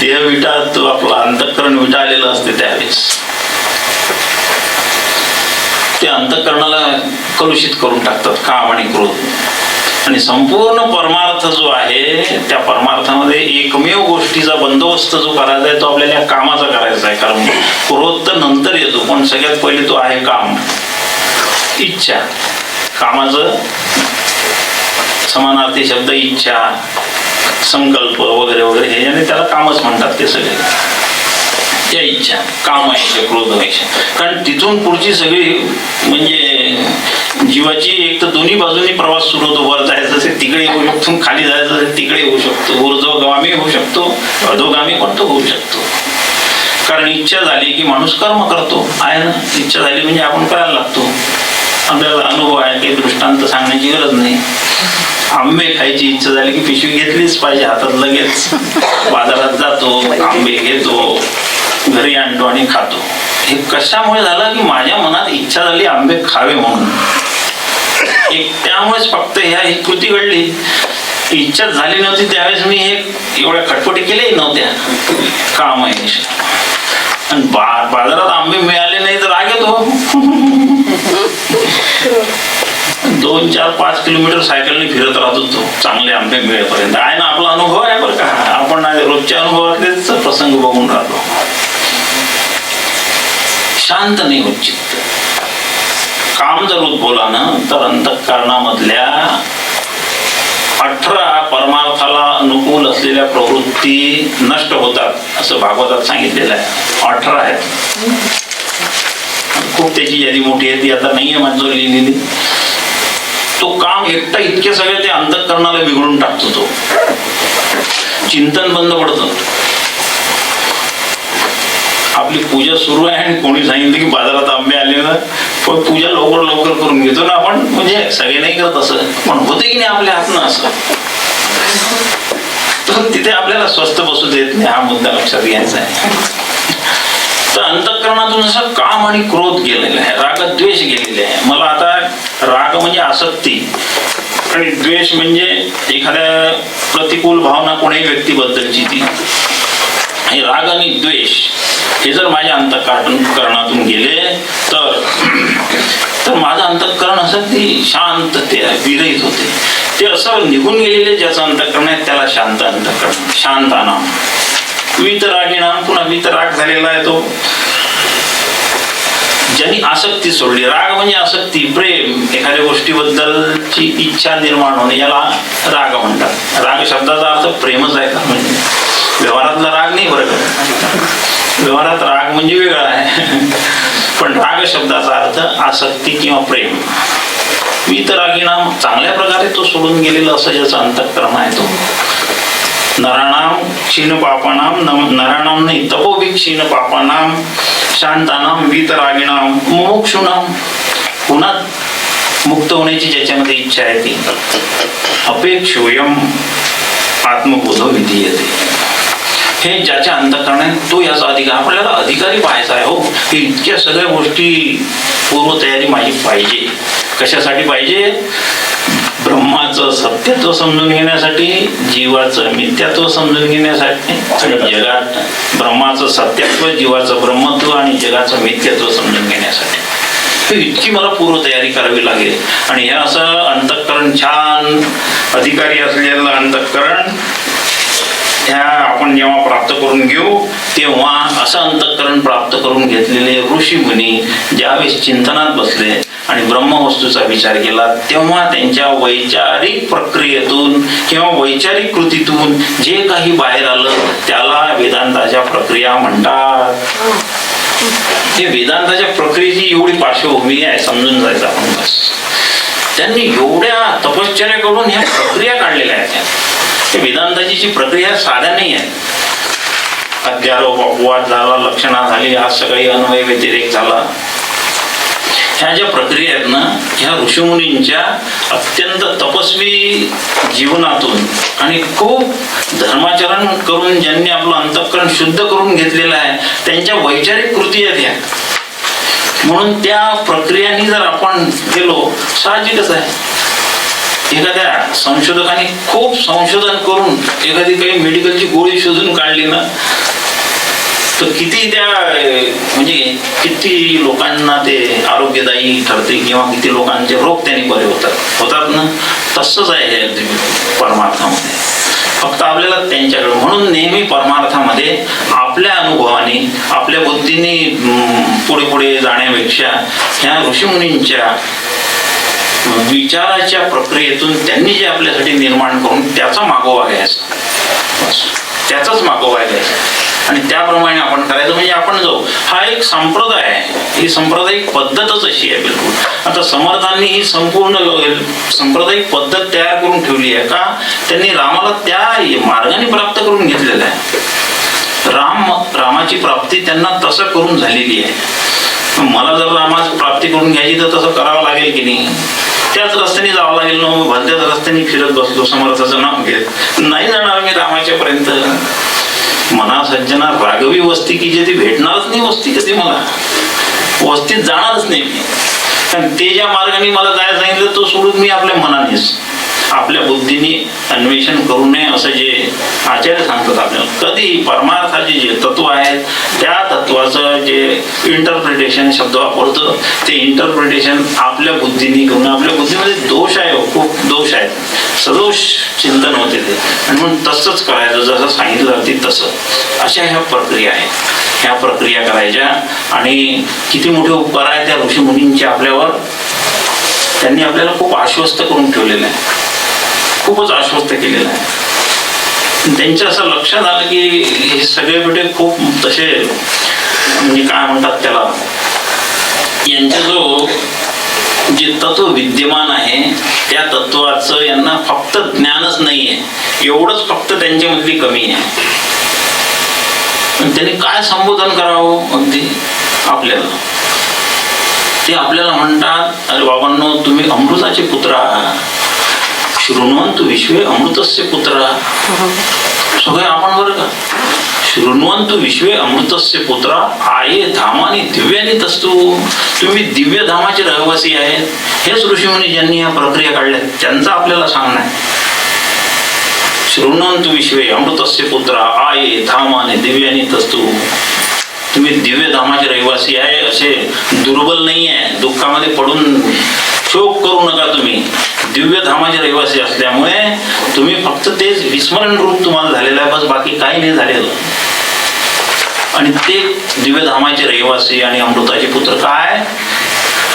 देह विटाळत तो आपला अंतःकरण विटाळलेलं असते त्यावेळेस. ते अंतःकरणाला कलुषित करून टाकतात काम आणि क्रोध. आणि संपूर्ण परमार्थ जो आहे त्या परमार्थामध्ये एकमेव गोष्टीचा बंदोबस्त जो करायचा आहे तो आपल्याला कामाचा करायचा आहे. कारण क्रोध तर नंतर येतो, पण सगळ्यात पहिले तो आहे काम, इच्छा. कामाचं समानार्थी शब्द इच्छा, संकल्प वगैरे वगैरे हे, आणि त्याला कामच म्हणतात ते सगळे. त्या इच्छा काम आहे क्रोध आहे. कारण तिथून पुढची सगळी म्हणजे जीवाची एक तर दोन्ही बाजूनी प्रवास सुरू होतो. वर जायचं असेल तिकडे येऊ शकतो, खाली जायचं असेल तिकडे येऊ शकतो, ऊर्ध्वगामी होऊ शकतो, अधोगामी पण तो होऊ शकतो. कारण इच्छा झाली की माणूस कर्म करतो आहे ना. इच्छा झाली म्हणजे आपण करायला लागतो. आपल्याला अनुभव आहे, काही दृष्टांत सांगण्याची गरज नाही. आंबे खायची इच्छा झाली की पिशवी घेतलीच पाहिजे हातात, लगेच बाजारात जातो, आंबे घेतो, घरी आणतो आणि खातो. हे कशामुळे झालं की माझ्या मनात इच्छा झाली आंबे खावे म्हणून. त्यामुळेच फक्त ही कृती घडली. इच्छा झाली नव्हती त्यावेळेस मी हे एवढ्या खटपटी केल्याही नव्हत्या. काम आहे. आणि बाजारात आंबे मिळाले नाही तर राग येतो. 2, 4, 5 किलोमीटर सायकलने फिरत राहतो तो चांगले आंबे मिळेपर्यंत. आहे ना, आपला अनुभव आहे बरं का. आपण रोजच्या अनुभवातलेच प्रसंग बघून राहतो. शांत नाही होत चित्त. काम जर उद्भवला ना तर अंतःकरणामधल्या 18 परमार्थाला अनुकूल असलेल्या प्रवृत्ती नष्ट होतात असं भागवतात सांगितलेलं आहे. 18 आहेत. खूप त्याची यादी मोठी आहे, ती आता नाहीये माझ्याजवळ लिहिलेली. तो काम एकटा इतके सगळे ते अंतःकरणाला बिघडून टाकतो. तो चिंतन बंद पडतं. आपली पूजा सुरू आहे आणि कोणी सांगितलं की बाजारात आंबे आले ना, पण पूजा लवकर लवकर करून घेतो ना आपण. म्हणजे सगळे नाही करत असं, पण होते की नाही आपल्या हातनं असं. तर तिथे आपल्याला स्वस्थ बसू देत नाही. हा मुद्दा लक्षात घ्यायचा आहे. तर अंतःकरणातून असं काम आणि क्रोध गेलेला आहे, रागद्वेष गेलेले आहे. मला आता राग म्हणजे आसक्ती आणि द्वेष म्हणजे एखाद्या प्रतिकूल भावना कोणाही व्यक्तीबद्दलची ती. हे राग आणि द्वेष हे जर माझ्या अंतःकरणातून गेले तर माझं अंतःकरण असं ती शांतते विरहित होते. ते असं निघून गेलेले ज्याचं अंतःकरण आहे त्याला शांत अंतःकरण, शांतानाम. वीतरागिणाम, पुन्हा वीतराग झालेला आहे तो ज्यांनी आसक्ती सोडली. राग म्हणजे आसक्ती, प्रेम, एखाद्या गोष्टीबद्दलची इच्छा निर्माण होणे, याला राग म्हणतात. राग शब्दाचा अर्थ प्रेमच आहे का, म्हणजे व्यवहारातला राग नाही बरं का. व्यवहारात राग म्हणजे वेगळा आहे, पण राग शब्दाचा अर्थ आसक्ती किंवा प्रेम. वीतरागिणाम, चांगल्या प्रकारे तो सोडून गेलेला असं ज्याचं अंतःकरण आहे तो. नराणाम क्षीण पापानाम, नराणाम नाही तपोभिक क्षीण पापानाम, शांतानाम वीतरागिणाम, मोक्षुणाम. पुन्हा मुक्त होण्याची ज्याच्यामध्ये इच्छा आहे ती. अपेक्षोयम आत्मबोधो विधीयते. हे ज्याच्या अंतःकरण आहे तो याचा अधिकार. आपल्याला अधिकारी पाहायचा आहे. हो, हे इतक्या सगळ्या गोष्टी पूर्वतयारी माझी पाहिजे. कशासाठी पाहिजे? ब्रह्माचं सत्यत्व समजून घेण्यासाठी, जीवाचं मिथ्यात्व समजून घेण्यासाठी, आणि जगात ब्रह्माचं सत्यत्व, जीवाचं ब्रह्मत्व आणि जगाचं मिथ्यात्व समजून घेण्यासाठी. इतकी मला पूर्वतयारी करावी लागेल. आणि हे असं अंतःकरण छान अधिकारी असलेलं अंतःकरण ह्या आपण जेव्हा प्राप्त करून घेऊ तेव्हा असं अंतःकरण प्राप्त करून घेतलेले ऋषी मुनी ज्यावेळेस चिंतनात बसले आणि ब्रह्मवस्तूचा विचार केला तेव्हा त्यांच्या वैचारिक प्रक्रियेतून किंवा वैचारिक कृतीतून जे काही बाहेर आलं त्याला वेदांताच्या प्रक्रिया म्हणतात. हे वेदांताच्या प्रक्रियेची एवढी पार्श्वभूमी आहे, समजून जायचं आपण बस. त्यांनी एवढ्या तपश्चर्या करून ह्या प्रक्रिया काढलेल्या आहेत. वेदांताची जी प्रक्रिया साध्या नाही आहे. अध्यारोप अपवाद झाला, लक्षणा झाली, आज सगळी अन्वय व्यतिरेक झाला. ह्या ज्या प्रक्रिया आहेत ना, ह्या ऋषीमुनींच्या अत्यंत तपस्वी जीवनातून आणि खूप धर्माचरण करून ज्यांनी आपलं अंतःकरण शुद्ध करून घेतलेलं आहे त्यांच्या वैचारिक कृती आहेत ह्या. म्हणून त्या प्रक्रियांनी जर आपण गेलो, साहजिकच आहे एखाद्या संशोधकाने खूप संशोधन करून एखादी काही मेडिकलची गोळी शोधून काढली ना तर किती त्या म्हणजे किती लोकांना ते आरोग्यदायी ठरते किंवा किती लोकांचे रोग त्यांनी बरे होतात ना. तसंच आहे हे परमार्थामध्ये. फक्त आपल्याला त्यांच्याकडे म्हणून नेहमी परमार्थामध्ये आपल्या अनुभवाने आपल्या बुद्धीने पुढे पुढे जाण्यापेक्षा ह्या ऋषीमुनींच्या विचाराच्या प्रक्रियेतून त्यांनी जे आपल्यासाठी निर्माण करून त्याचा मागोवा घ्यायचा, त्याचाच मागोवा घ्यायचा आणि त्याप्रमाणे आपण करायचं. म्हणजे आपण जाऊ, हा एक संप्रदाय आहे, ही सांप्रदायिक पद्धतच अशी आहे बिलकुल. आता समर्थांनी ही संपूर्ण सांप्रदायिक पद्धत तयार करून ठेवली आहे का, त्यांनी रामाला त्या मार्गाने प्राप्त करून घेतलेला आहे. रामाची प्राप्ती त्यांना तसं करून झालेली आहे. मला जर रामाची प्राप्ती करून घ्यायची तर तसं करावं लागेल की नाही, त्याच रस्त्याने जावं लागेल ना. भलत्याच रस्त्याने फिरत बसलो समर्थाचं नाव घेत नाही जाणार मी रामाच्या पर्यंत. मना सज्जना राघवी वस्ती की जे ती भेटणारच नाही वस्ती कधी, मला वस्तीत जाणारच नाही मी. कारण ते ज्या मार्गाने मला जायला सांगितलं तो सोडून मी आपल्या मनानेच आपल्या बुद्धीने अन्वेषण करू नये असं जे आचार्य सांगतात आपल्याला. कधी परमार्थाचे जे तत्व आहेत त्या तत्वाचं जे इंटरप्रिटेशन शब्द वापरतो ते इंटरप्रिटेशन आपल्या बुद्धीने करून, आपल्या बुद्धीमध्ये दोष आहे, खूप दोष आहेत, सदोष चिंतन होते ते, आणि म्हणून तसंच करायचं जसं सांगितलं जाते तसं. अशा ह्या प्रक्रिया आहेत, ह्या प्रक्रिया करायच्या. आणि किती मोठे उपकार आहेत त्या ऋषीमुनींचे आपल्यावर. त्यांनी आपल्याला खूप आश्वस्त करून ठेवलेलं आहे, खूपच आश्वस्त केलेलं आहे. त्यांच्या असं लक्षात आलं की हे सगळे बेटे खूप तसे म्हणजे काय म्हणतात त्याला, यांचा जो जे तत्व विद्यमान आहे त्या तत्वाचं यांना फक्त ज्ञानच नाहीये, एवढंच फक्त त्यांच्यामधली कमी आहे. त्यांनी काय संबोधन करावं अगदी आपल्याला, ते आपल्याला म्हणतात अरे बाबांनो तुम्ही अमृताचे पुत्र आहात, शृण्वन्तु विश्वे अमृतस्य पुत्र. सगळे आपण बरं का, शृण्वन्तु विश्वे अमृतस्य पुत्र आये धामानी दिव्यानी तस्तु. तुम्ही दिव्य धामाचे रहिवासी आहेत. हेच ऋषीमुनी ज्यांनी या प्रक्रिया काढल्या त्यांचं आपल्याला सांगणं आहे. शृण्वन्तु विश्वे अमृतस्य पुत्र आये धामानी दिव्यानी तस्तु. तुम्ही दिव्य धामाचे रहिवासी आहे, असे दुर्बल नाही आहे, दुःखामध्ये पडून शोक करू नका. तुम्ही दिव्य धामाचे रहिवासी असल्यामुळे तुम्ही फक्त तेच विस्मरण रूप तुम्हाला झालेलं आहे, बस बाकी काही नाही झालेलं. आणि ते दिव्य धामाचे रहिवासी आणि अमृताचे पुत्र काय,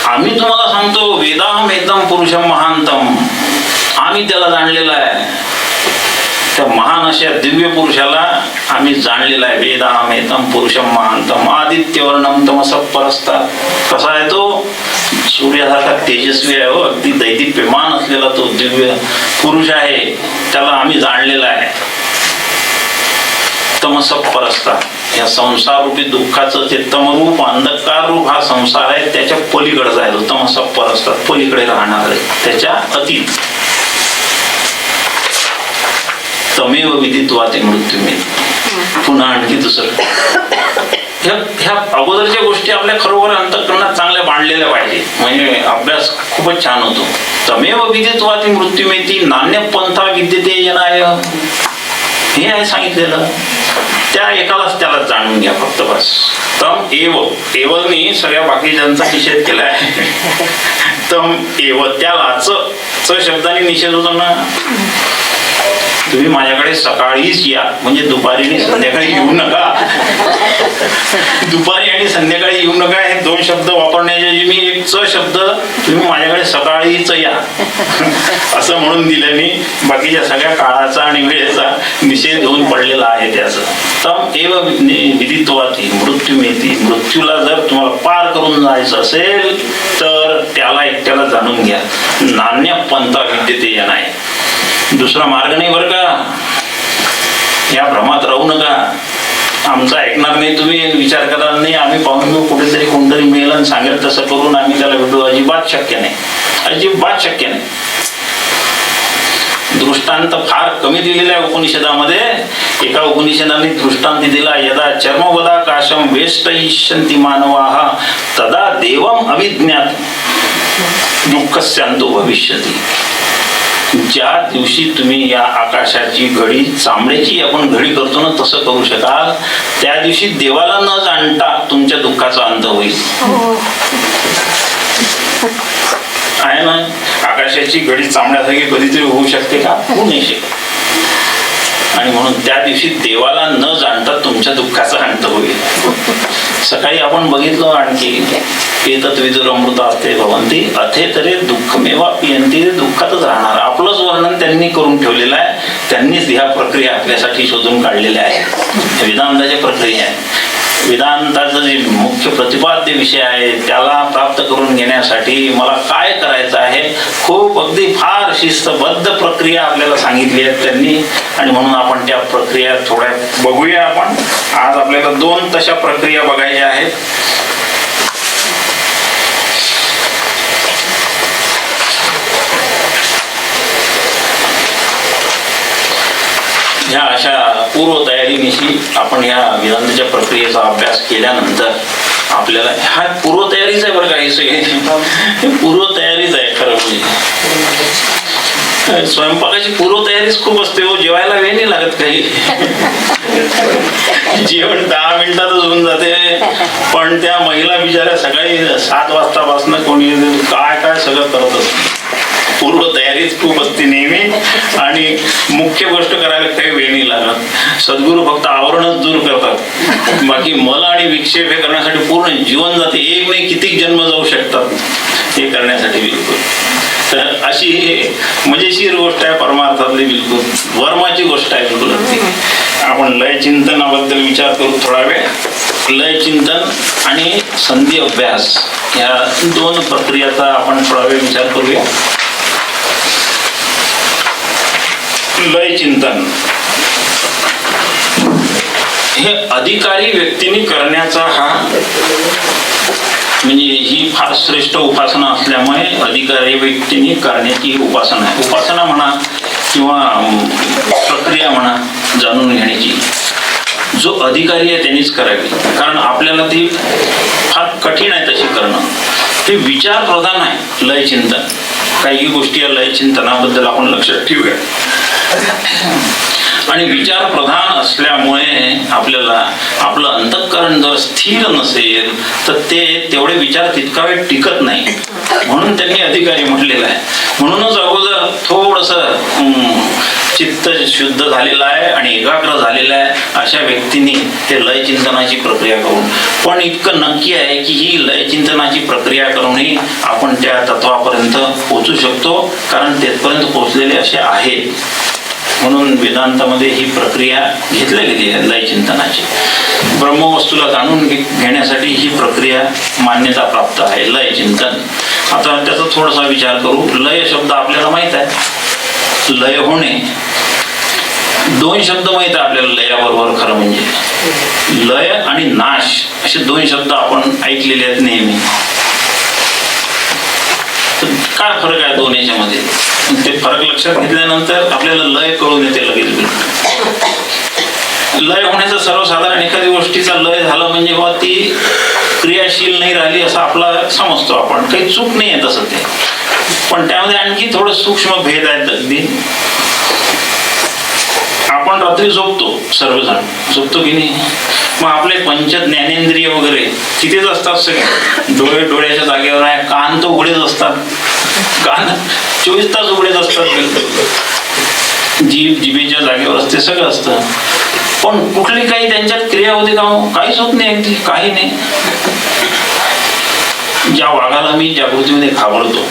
आम्ही तुम्हाला सांगतो वेदाहम एकदम पुरुषम महांतम, आम्ही त्याला जाणलेलं आहे. त्या महान अशा दिव्य पुरुषाला आम्ही जाणलेलं आहे. वेदाहमेतम पुरुषम महांतम आदित्यवर्णम तमसः परस्तात्. कसा आहे तो, सूर्यासारखा तेजस्वी आहे हो, अगदी दैदिप्यमान असलेला तो दिव्य पुरुष आहे, त्याला आम्ही जाणलेला आहे. तमसः परस्तात्, या संसार रूपी दुःखाचं जे तमरूप अंधकार रूप हा संसार आहे त्याच्या पलीकडे जायलो. तमसः परस्तात्, पलीकडे राहणार आहे, त्याच्या अतीत. तमेव विदित्वा ते मृत्युमे. पुन्हा आणखी दुसरं, ह्या अगोदरच्या गोष्टी आपल्या खरोखर अंतःकरणात चांगल्या बांधलेल्या पाहिजे, म्हणजे अभ्यास खूपच छान होतो. तमेव विदित्वा ते मृत्युमेती नान्य पंथा विद्यते जनाय, हे आहे सांगितलेलं. त्या एकालाच त्याला जाणून घ्या फक्त बस. तम एव, एवनी सगळ्या बाकीच्यांचा निषेध केलाय. तम एव, त्याला च शब्दाने निषेध होतो ना. तुम्ही माझ्याकडे सकाळीच या, म्हणजे दुपारी आणि संध्याकाळी येऊ नका. दुपारी आणि संध्याकाळी येऊ नका हे दोन शब्द वापरण्याऐवजी मी एक च शब्द तुम्ही माझ्याकडे सकाळीच या असं म्हणून दिल्याने बाकीच्या सगळ्या काळाचा आणि वेळेचा निषेध होऊन पडलेला आहे. त्याचं तम एव विदित्वाती मृत्यू मिळते. मृत्यूला जर तुम्हाला पार करून जायचं असेल तर त्याला एकट्याला जाणून घ्या. नान्य पंथा विद्यते या नाही, दुसरा मार्ग नाही बरं का. या भ्रमात राहू नका. आमचं ऐकणार नाही तुम्ही, विचार करणार नाही, आम्ही पाहून कुठेतरी कोणतरी मिळेल आणि सांगेल तसं करून आम्ही त्याला भेटू, अजिबात शक्य नाही, अजिबात शक्य नाही. दृष्टांत फार कमी दिलेला आहे उपनिषदामध्ये. एका उपनिषदाने दृष्टांत दिला, यदा चर्मवदा काशम वेष्टयिष्यन्ति मानवाः तदा देवम अविज्ञात दुःखस्यांतो भविष्यति. ज्या दिवशी तुम्ही या आकाशाची घडी, चामड्याची आपण घडी करतो ना, तसं करू शकाल, त्या दिवशी देवाला न जाणता तुमच्या दुःखाचा अंत होईल. आहे ना, आकाशाची घडी चामड्यासारखी कधीतरी होऊ शकते का? होऊ नाही शकत. आणि म्हणून त्या दिवशी देवाला न जाणता तुमच्या दुःखाचा अंत होईल. सकाळी आपण बघितलं आणखी, एतत् विदुरमृता असते भवंती अथे तरी दुःखमेवा पियंती. दुःखातच राहणार. आपलंच वर्णन त्यांनी करून ठेवलेलं आहे. त्यांनीच ह्या प्रक्रिया आपल्यासाठी शोधून काढलेल्या आहेत. वेदांताच्या प्रक्रिया आहे. वेदांताचा जे मुख्य प्रतिपाद्य विषय आहे त्याला प्राप्त करून घेण्यासाठी मला काय करायचं आहे, खूप अगदी फार शिस्तबद्ध प्रक्रिया आपल्याला सांगितली आहेत त्यांनी. आणि म्हणून आपण त्या प्रक्रिया थोड्या बघूया. आपण आज आपल्याला 2 तशा प्रक्रिया बघायच्या आहेत. ह्या अशा पूर्वतयारीनिशी आपण ह्या वेदांताच्या प्रक्रियेचा अभ्यास केल्यानंतर आपल्याला ह्या पूर्वतयारीच आहे बरं का, हे सगळे पूर्वतयारीच आहे खरं म्हणजे. स्वयंपाकाची पूर्वतयारीच खूप असते हो. जेवायला वेळ नाही लागत काही. जेवण 10 मिनिटातच होऊन जाते. पण त्या महिला बिचाऱ्या सकाळी 7 वाजतापासून कोणी काय काय सगळं करत असते. पूर्व तयारीच खूप असते नेहमी. आणि मुख्य गोष्ट करायला काही वेळ नाही लागत. सद्गुरू फक्त आवरणच दूर करतात. बाकी मल आणि विक्षेप हे करण्यासाठी पूर्ण जीवन जाते. एक नाही किती जन्म जाऊ शकतात हे करण्यासाठी. बिलकुल तर अशी मजेशीर गोष्ट आहे परमार्थातली. बिलकुल वर्माची गोष्ट आहे बिलकुल. आपण लय चिंतनाबद्दल विचार करू थोडा वेळ. लय चिंतन आणि संधी अभ्यास या 2 प्रक्रियाचा आपण थोडा वेळ विचार करूया. लय चिंतन हे अधिकारी व्यक्तीने करण्याचा हा म्हणजे ही फार श्रेष्ठ उपासना असल्यामुळे अधिकारी व्यक्तीने करण्याची उपासना आहे. उपासना म्हणा किंवा प्रक्रिया म्हणा जाणून घेण्याची, जो अधिकारी आहे त्यांनीच करावी. कारण आपल्याला ती फार कठीण आहे तशी करणं. हे विचार प्रधान आहे लय चिंतन. काही गोष्टी या लय चिंतनाबद्दल आपण लक्षात ठेवूया. आणि विचार प्रधान असल्यामुळे आपल्याला आपलं अंतःकरण जर स्थिर नसेल तर ते तेवढे विचार तितका वेळ टिकत नाही. म्हणून त्यांनी अधिकारी म्हटलेलं आहे. म्हणूनच अगोदर थोडंसं चित्त शुद्ध झालेलं आहे आणि एकाग्र झालेलं आहे अशा व्यक्तीने ते लय चिंतनाची प्रक्रिया करून. पण इतकं नक्की आहे की ही लय चिंतनाची प्रक्रिया करूनही आपण त्या तत्वापर्यंत पोहोचू शकतो. कारण तेथपर्यंत पोहोचलेले असे आहेत. म्हणून वेदांतामध्ये ही प्रक्रिया घेतली गेली आहे लय चिंतनाची. ब्रह्मवस्तूला जाणून घेण्यासाठी ही प्रक्रिया मान्यता प्राप्त आहे लय चिंतन. आता त्याचा थोडासा विचार करू. लय शब्द आपल्याला माहित आहे. लय होणे 2 शब्द माहित आहे आपल्याला लयाबरोबर. खरं म्हणजे लय आणि नाश असे 2 शब्द आपण ऐकलेले आहेत नेहमी. काय फरक आहे 2 याच्यामध्ये? ते फरक लक्षात घेतल्यानंतर आपल्याला लय कळून येते लगेच. लय होण्याचं सर्वसाधारण एखादी गोष्टीचा लय झालं म्हणजे बा ती क्रियाशील नाही राहिली असं आपला समजतो आपण. काही चूक नाही आहे तसं ते. पण त्यामध्ये आणखी थोडं सूक्ष्म भेद आहेत अगदी. आपण रात्री झोपतो, सर्वजण झोपतो की नाही? मग आपले पंच ज्ञानेंद्रिय वगैरे तिथेच असतात सगळे. डोळे डोळ्याच्या जागेवर आहे. कान तर उघडेच असतात. कान 24 तास उघडेच असतात. जीभ जिभेच्या जागेवर असते, सगळं असतं, पण कुठली काही त्यांच्यात क्रिया होते का? काहीच होत नाही, अगदी काही नाही. ज्या वाघाला मी जागृतीमध्ये घाबरतो,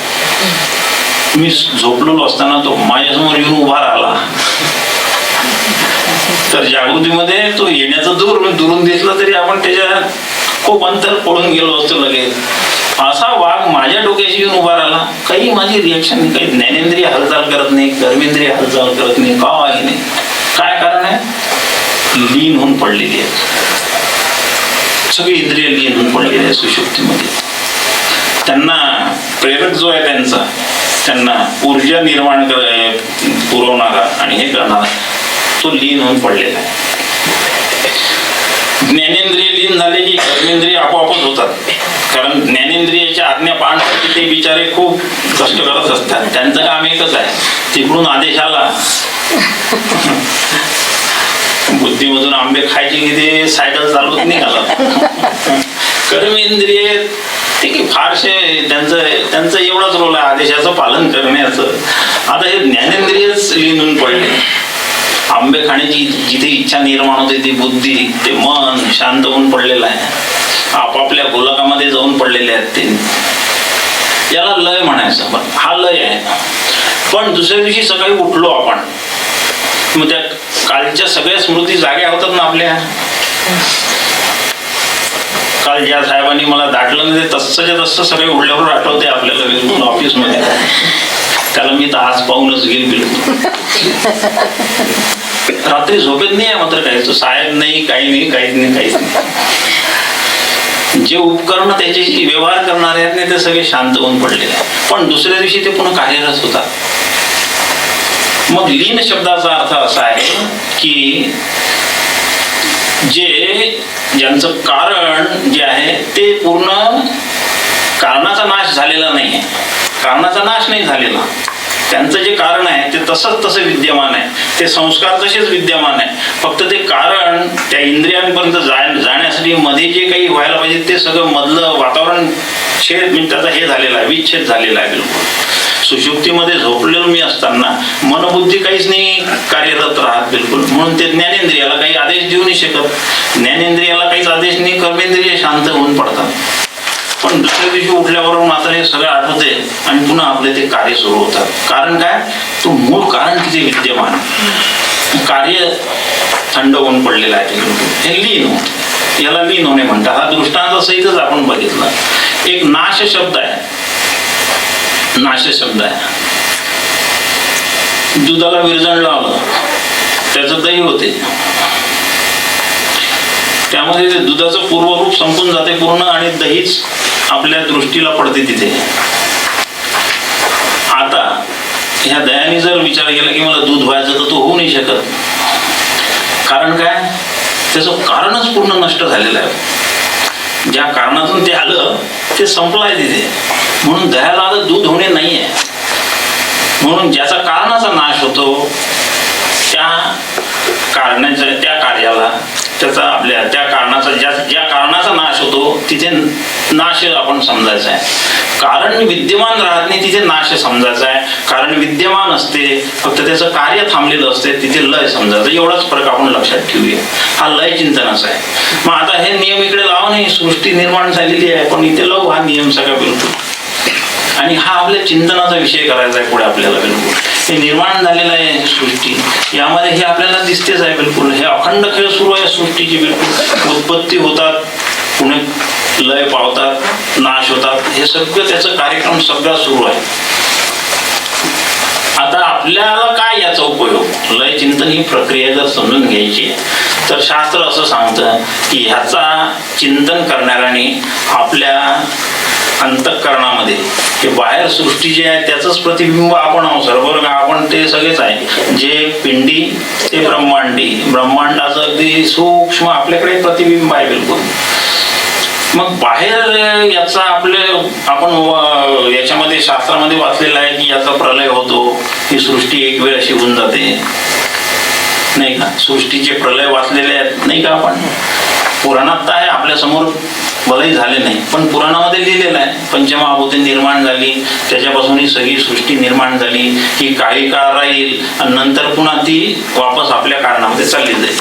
मी झोपलेलो असताना तो माझ्यासमोर येऊन उभा राहिला तर जागृतीमध्ये तो येण्याचं दुरून दिसला तरी आपण त्याच्या खूप अंतर पळून गेलो असतो लगेच. असा वाघ माझ्या डोक्याशी येऊन उभा राहिला, काही माझी रिॲक्शन नाही, काही ज्ञानेंद्रिय हालचाल करत नाही, कर्मेंद्रिय हालचाल करत नाही, काय नाही. काय कारण आहे? लीन होऊन पडलेली आहे, सगळी इंद्रिय लीन होऊन पडलेली आहे सुषुप्तीमध्ये. त्यांना प्रेरक जो आहे त्यांना ऊर्जा निर्माण पुरवणारा आणि हे करणारा तो लीन होऊन पडलेला आहे. ज्ञानेंद्रिय लीन झाले की कर्मेंद्रिय आपोआपच होतात, कारण ज्ञानेंद्रियाच्या आज्ञा पाळण्यासाठी ते बिचारे खूप कष्ट करत असतात. त्यांचं काम एकच आहे, तिकडून आदेश आला बुद्धीमधून आंबे खायचे की ते सायकल चालवत निघाला. कर्मेंद्रिय ते की फारसे त्यांचं एवढाच रोल आहे आदेशाचं पालन करण्याचं. आता हे ज्ञानेंद्रियच लीन होऊन पडले. आंबे खाण्याची जिथे इच्छा निर्माण होते ती बुद्धी, ते मन शांत होऊन पडलेलं आहे, आपापल्या गोलकामध्ये जाऊन पडलेले आहेत ते. याला लय म्हणायचं. पण हा लय आहे. पण दुसऱ्या दिवशी सकाळी उठलो आपण, मग त्या कालच्या सगळ्या स्मृती जाग्या होतात ना आपल्या. काल ज्या साहेबांनी मला दाटलं नाही ते तसंच्या तसं सगळे उडल्यावर आठवते आपल्याला बिलकुल ऑफिसमध्ये. त्याला मी तर आज पाहूनच गेल बिलकुल. रात्री झोपेत नाही आहे मात्र काही, तो साहेब नाही, काही नाही, काहीच नाही. जे उपकरण त्याच्याशी व्यवहार करणारे आहेत नाही ते सगळे शांत होऊन पडलेले आहेत. पण दुसऱ्या दिवशी ते पुन्हा कार्यरत होतात. मग लीन शब्दाचा अर्थ असा आहे की ज्यांचं कारण जे आहे ते पूर्ण कारणाचा नाश झालेला नाही, कारणाचा नाश नाही झालेला. त्यांचं जे कारण आहे ते तसं विद्यमान आहे, ते संस्कार तसेच विद्यमान आहे. फक्त ते कारण त्या इंद्रियांपर्यंत जाण्यासाठी मध्ये जे काही व्हायला पाहिजे ते सगळं मधलं वातावरण त्याचा हे झालेला आहे, विच्छेद झालेला आहे बिलकुल. सुषुप्तीमध्ये झोपलेलो मी असताना मनबुद्धी काहीच नाही कार्यरत राहत बिलकुल. म्हणून ते ज्ञानेंद्रियाला काही आदेश देऊ नाही शकत, ज्ञानेंद्रियाला काहीच आदेश नाही, कर्मेंद्रिय शांत होऊन पडतात. पण दुसऱ्या दिवशी उठल्याबरोबर मात्र हे सगळं आठवते आणि पुन्हा आपले ते कार्य सुरू होतात. कारण काय? तो मूळ कारण तिथे विद्यमान, कार्य थंड होऊन पडलेलं आहे तिकडून. हे लीन होत, याला लीन होणे म्हणतात. हा दृष्टांत सहितच आपण बघितला. एक नाश शब्द आहे, नाश शब्द आहे. दुधाला विरजण लावलं, त्याचं दही होते, त्यामध्ये ते दुधाचं पूर्वरूप संपून जाते पूर्ण आणि दहीच आपल्या दृष्टीला पडते तिथे. आता ह्या दह्याने जर विचार केला की मला दूध व्हायचं तर तो होऊ नाही शकत. कारण काय? त्याचं कारणच पूर्ण नष्ट झालेलं आहे. ज्या कारणातून ते आलं ते संपलं आहे तिथे. म्हणून दह्याला आता दूध होणे नाही आहे. म्हणून ज्याचा कारणाचा नाश होतो त्या कारणाच्या त्या कार्याला त्याचा आपल्या त्या कारणाचा ज्या कारणाचा नाश होतो तिथे नाश आपण समजायचा आहे. कारण विद्यमान राहत नाही तिथे नाश समजायचा आहे. कारण विद्यमान असते, फक्त त्याचं कार्य थांबलेलं असते, तिथे लय समजायचं. एवढाच फरक आपण लक्षात ठेवूया. हा लय चिंतनाचा आहे. मग आता हे नियम इकडे लावा नाही, सृष्टी निर्माण झालेली आहे पण इथे लावू हा नियम सगळा बिलकुल. आणि हा आपल्या चिंतनाचा विषय करायचा आहे पुढे आपल्याला बिलकुल. हे निर्माण झालेलं आहे सृष्टी, यामध्ये हे आपल्याला दिसतेच आहे बिलकुल. हे अखंड खेळ सुरू आहे सृष्टीची बिलकुल. उत्पत्ती होतात, पुणे लय पावतात, नाश होतात, हे सगळं त्याचं कार्यक्रम सगळा सुरू आहे. आता आपल्याला काय याचा उपयोग? लय चिंतन ही प्रक्रिया जर समजून घ्यायची तर शास्त्र असं सांगतं की ह्याचा चिंतन करणाऱ्याने आपल्या अंतःकरणामध्ये हे बाहेर सृष्टी जे आहे त्याचंच प्रतिबिंब आपण आहोत बरोबर का? आपण ते सगळेच आहे. जे पिंडी ते ब्रह्मांडी, ब्रह्मांडाचं अगदी सूक्ष्म आपल्याकडे प्रतिबिंब आहे बिलकुल. मग बाहेर याचा आपण याच्यामध्ये शास्त्रामध्ये वाचलेलं आहे की याचा प्रलय होतो, ही सृष्टी एक वेळ अशी होऊन जाते नाही का? सृष्टीचे प्रलय वाचलेले आहेत नाही का आपण? पुराणात आहे आपल्या समोर भलेही झाले नाही, पण पुराणामध्ये लिहिलेलं आहे पंचमहाभूते निर्माण झाली, त्याच्यापासून ही सगळी सृष्टी निर्माण झाली, ही काही काळ राहील आणि नंतर पुन्हा ती वापस आपल्या कारणामध्ये चालली जाईल.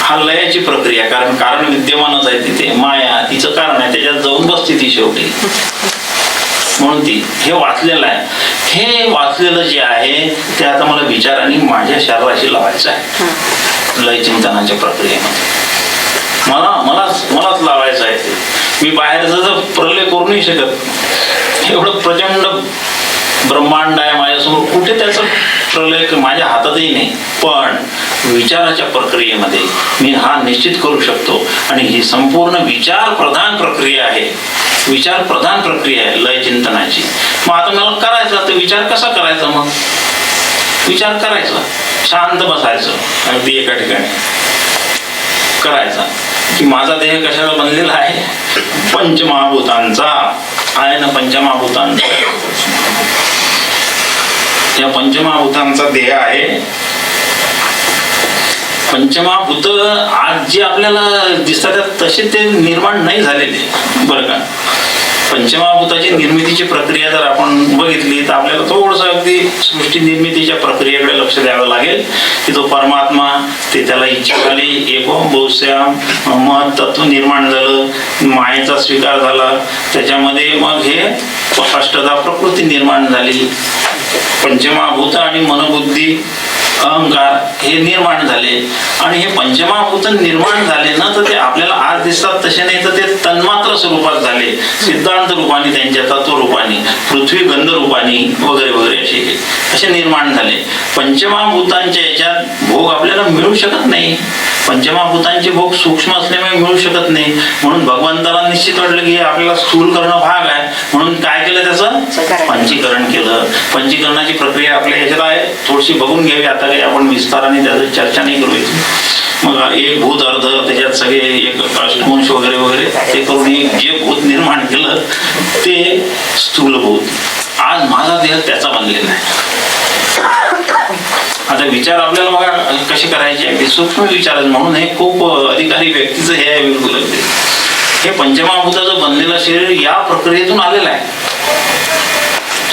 हा लयाची प्रक्रिया, कारण विद्यमानच आहे तिथे, माया तिचं कारण आहे, त्याच्यात जाऊन बसते ती शेवटी. म्हणून ती हे वाचलेलं आहे. हे वाचलेलं जे आहे ते आता मला विचाराने माझ्या शरीराशी लावायचं आहे लय चिंतनाच्या प्रक्रियेमध्ये. मलाच लावायचं आहे ते. मी बाहेरचं प्रलय करू नाही शकत. एवढं प्रचंड ब्रह्मांड आहे माझ्यासमोर, कुठे त्याचं प्रलय माझ्या हातातही नाही. पण विचाराच्या प्रक्रियेमध्ये मी हा निश्चित करू शकतो. आणि ही संपूर्ण विचार प्रधान प्रक्रिया आहे. विचार प्रधान प्रक्रिया आहे लय चिंतनाची. मग आता मला करायचं तर विचार कसा करायचा? मग विचार करायचा, शांत बसायचं, अगदी एका ठिकाणी करायचा की माझा देह कशाला बनलेला आहे? पंचमहाभूतांचा आहे ना, पंचमहाभूतांचा. या पंचमहाभूतांचा देह आहे. पंचमहाभूत आज जे आपल्याला दिसतात तसे ते निर्माण नाही झालेले, बरं का. पंचमहाभूताची निर्मितीची प्रक्रिया जर आपण बघितली तर आपल्याला थोडंसं अगदी सृष्टी निर्मितीच्या प्रक्रियेकडे लक्ष द्यावं लागेल की तो परमात्मा, ते त्याला इच्छा झाली, एकोम बहुश्याम मत तत्व निर्माण झालं, मायेचा स्वीकार झाला, त्याच्यामध्ये मग हे अष्टधा प्रकृती निर्माण झाली. पंचमहाभूत आणि मनोबुद्धी अहंकार हे निर्माण झाले. आणि हे पंचमहाभूत निर्माण झाले ना, तर ते आपल्याला आज दिसतात तसे नाही, तर ते तन्मात्र स्वरूपात झाले, सिद्धांत रूपाने, त्यांच्या तत्व रूपाने, पृथ्वी गंध रूपाने वगैरे वगैरे असे निर्माण झाले. पंचमहाभूतांच्या याच्यात भोग आपल्याला मिळू शकत नाही. पंचमहाभूतांचे भोग सूक्ष्म असल्यामुळे मिळू शकत नाही. म्हणून भगवंताला निश्चित वाटलं की आपल्याला स्थूल करणं भाग आहे. म्हणून काय केलं? त्याचं पंचीकरण केलं. पंचीकरणाची प्रक्रिया आपल्या ह्याच्यात आहे, थोडीशी बघून घ्यावी. आता काही आपण विस्ताराने त्याची चर्चा नाही करू. मग एक भूत अर्ध, त्याच्यात सगळे एक अष्टवंश वगैरे वगैरे ते करून जे भूत निर्माण केलं ते स्थूल भूत. आज माझा देह त्याचा बनलेला आहे. आता विचार आपल्याला बघा कसे करायचे, अगदी सूक्ष्म विचार. म्हणून हे खूप अधिकारी व्यक्तीचं हे आहे बिलकुल अगदी. हे पंचमहाभूताचं बनलेलं शरीर या प्रक्रियेतून आलेलं आहे.